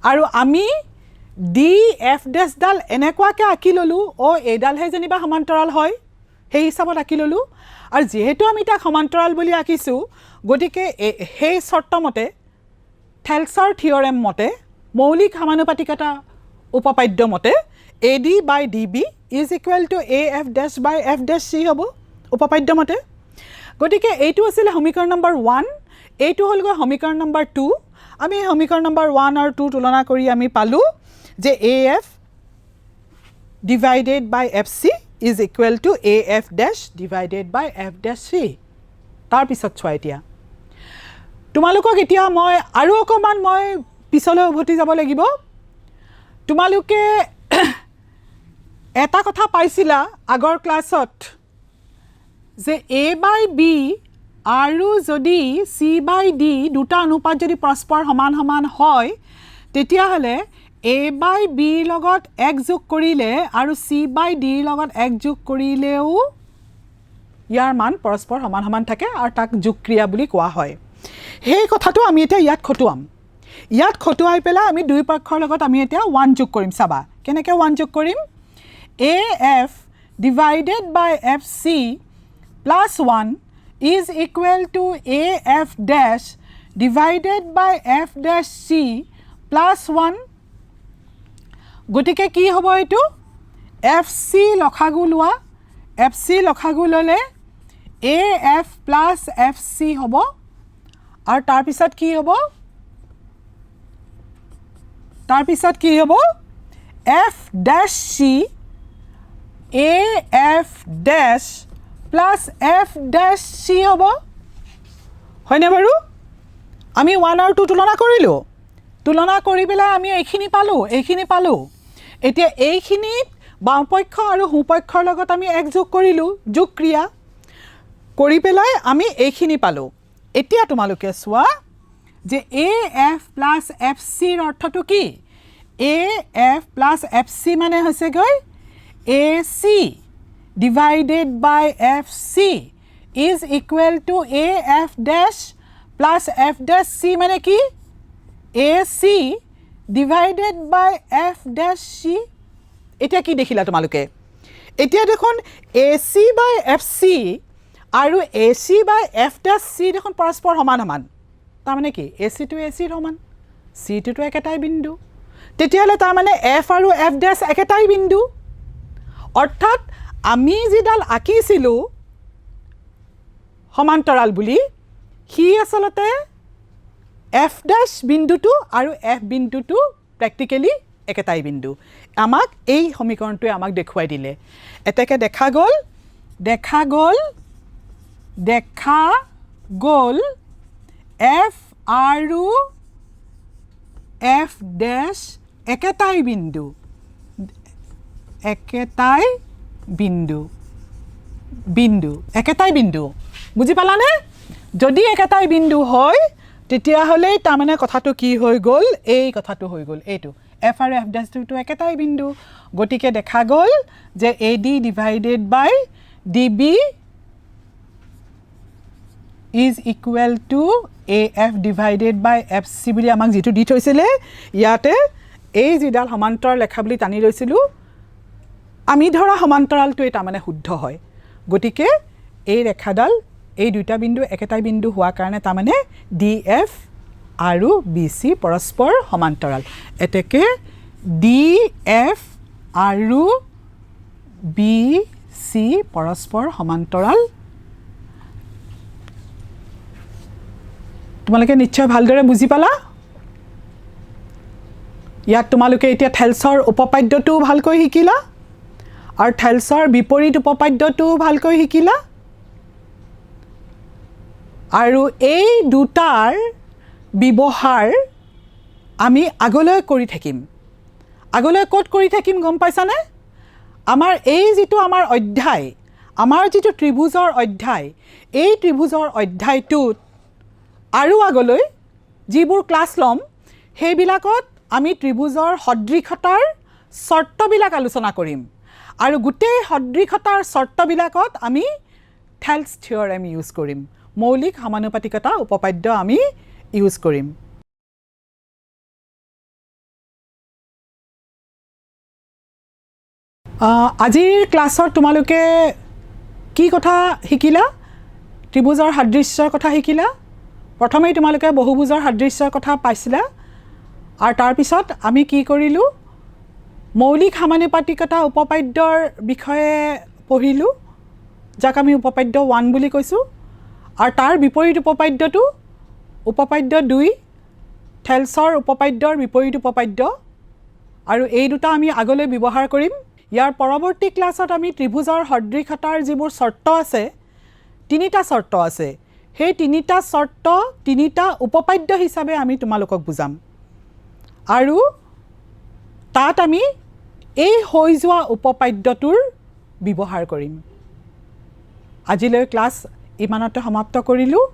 S1: আৰু আমি DF dash ডাল এনেকুৱাকৈ আঁকি ল'লোঁ, এইডালহে যেনিবা সমান্তৰাল হয় সেই হিচাপত আঁকি ল'লোঁ. আৰু যিহেতু আমি তাক সমান্তৰাল বুলি আঁকিছোঁ, গতিকে সেই চৰ্তমতে থেলছৰ থিয়ৰেম মতে মৌলিক সমানুপাতিকতা উপপাদ্য মতে AD by DB is equal to AF dash by F dash C হ'ব উপপাদ্য মতে. গতিকে এইটো আছিলে সমীকৰণ নম্বৰ 1, এইটো হ'ল গৈ সমীকৰণ নম্বৰ 2. আমি সমীকৰণ নম্বৰ 1 আৰু 2 তুলনা কৰি আমি পালোঁ যে AF divided by FC is equal to AF dash divided by F dash C. তাৰপিছত চোৱা এতিয়া তোমালোকক এতিয়া মই আৰু অকণমান মই পিছলৈ উভতি যাব লাগিব. তোমালোকে এটা কথা পাইছিলা আগৰ ক্লাছত যে A by B আৰু যদি c/d দুটা অনুপাত যদি পৰস্পৰ সমান সমান হয় তেতিয়াহ'লে a/b লগত 1 যোগ কৰিলে আৰু c/d লগত 1 যোগ কৰিলেও ইয়াৰ মান পৰস্পৰ সমান সমান থাকে আৰু তাক যোগক্ৰিয়া বুলি কোৱা হয় সেই কথাটো আমি এতিয়া ইয়াত খটুৱাম ইয়াত খটুৱাই পেলাই আমি দুই পক্ষৰ লগত আমি এতিয়া 1 যোগ কৰিম চাবা কেনেকৈ 1 যোগ কৰিম af divided by fc plus 1 is equal to af dash divided by f dash c plus 1 গতিকে কি হ'ব এটো fc লখাগু লোৱা fc লখাগু ললে af plus fc হ'ব আৰু তাৰ পিছত কি হ'ব f dash c af dash plus f dash c হ'ব হয়নে বাৰু আমি 1 আৰু 2 তুলনা কৰি পেলাই আমি এইখিনি পালো এতিয়া এইখিনিত বামপক্ষ আৰু সোঁপক্ষৰ লগত আমি 1 যোগ কৰিলো যোগক্ৰিয়া কৰি পেলাই আমি এইখিনি পালো এতিয়া তোমালোকে চোৱা যে af plus fc ৰ অৰ্থটো কি af plus fc মানে হৈছে গৈ ac divided by fc is equal to af dash plus f dash c মানে কি ac divided by f dash c এতিয়া কি দেখিলা তোমালোকে এতিয়া দেখোন ac by fc আৰু ac by f dash c দেখোন পৰস্পৰ সমান সমান তাৰ মানে কি ac to ac সমান c to একেটাই বিন্দু তেতিয়াহ'লে তাৰ মানে f আৰু f dash একেটাই বিন্দু অৰ্থাৎ আমি যিডাল আঁকিছিলো সমান্তৰাল বুলি হি আসলতে f dash বিন্দুটো আৰু f বিন্দুটো প্ৰ্যাকটিক্যালি একেটাই বিন্দু আমাক এই সমীকৰণটোৱে আমাক দেখুৱাই দিলে এটাকে দেখা গ'ল f আৰু f dash একেটাই বিন্দু বুজি পালানে যদি একেটাই বিন্দু হয় তেতিয়াহ'লে তাৰ মানে কথাটো কি হৈ গ'ল এই কথাটো হৈ গ'ল এইটো f আৰু f dash টো একেটাই বিন্দু গতিকে দেখা গ'ল যে ad divided by db is equal to af divided by fc বুলি আমাক যেটো দি থৈছিলে ইয়াতে এই যিডাল সমান্তৰাল লেখা বুলি টানি লৈছিলো আমি ধৰা সমান্তৰালটো এটা মানে শুদ্ধ হয় গতিকে এই ৰেখাডাল এই দুটা বিন্দু একেটাই বিন্দু হোৱা কাৰণে তাৰ মানে df আৰু bc পৰস্পৰ সমান্তৰাল এতেকে df আৰু bc পৰস্পৰ সমান্তৰাল তোমালোকে নিশ্চয় ভালদৰে বুজি পালা ইয়াত তোমালোকে এতিয়া থেলছৰ উপপাদ্যটো ভালকৈ শিকিলা আৰু থেলছৰ বিপৰীত উপপাদ্যটো ভালকৈ শিকিলা আৰু এই দুটাৰ ব্যৱহাৰ আমি আগলৈ কৰি থাকিম আগলৈ ক'ত কৰি থাকিম গম পাইছানে আমাৰ এই যেটো আমাৰ অধ্যায় আমাৰ যেটো ত্ৰিভুজৰ অধ্যায় এই ত্ৰিভুজৰ অধ্যায়টোত আৰু আগলৈ যিবোৰ ক্লাছ লম সেইবিলাকত আমি ত্ৰিভুজৰ সদৃশতাৰ শৰ্তবিলাক আলোচনা কৰিম আৰু গোটেই সদৃশতাৰ শৰ্তবিলাকত আমি থেলছ থিওৰেম ইউজ কৰিম মৌলিক সমানুপাতিকতা উপপাদ্য আমি ইউজ কৰিম আজিৰ ক্লাছত তোমালোকে কি কথা শিকিলা ত্ৰিভুজৰ সাদৃশ্যৰ কথা শিকিলা প্ৰথমে তোমালোকে বহুভুজৰ সাদৃশ্যৰ কথা পাইছিলা আৰু তাৰ পিছত আমি কি কৰিলো মৌলিক সমানুপাতিকতা উপপাদ্যৰ বিষয়ে পঢ়িলো যাক আমি উপপাদ্য 1 বুলি কৈছো আৰু তাৰ বিপৰীত উপপাদ্যটো উপপাদ্য 2 থেলছৰ উপপাদ্যৰ বিপৰীত উপপাদ্য আৰু এই দুটা আমি আগলৈ ব্যৱহাৰ কৰিম ইয়াৰ পৰৱৰ্তী ক্লাছত আমি ত্ৰিভুজৰ সদৃশতাৰ যিবোৰ শৰ্ত আছে তিনিটা শৰ্ত আছে সেই তিনিটা শৰ্ত তিনিটা উপপাদ্য হিচাপে আমি তোমালোকক বুজাম আৰু তাত আমি এই হৈ যোৱা উপপাদ্যটোৰ ব্যৱহাৰ কৰিম আজিলৈ ক্লাছ ইমানতে সমাপ্ত কৰিলোঁ।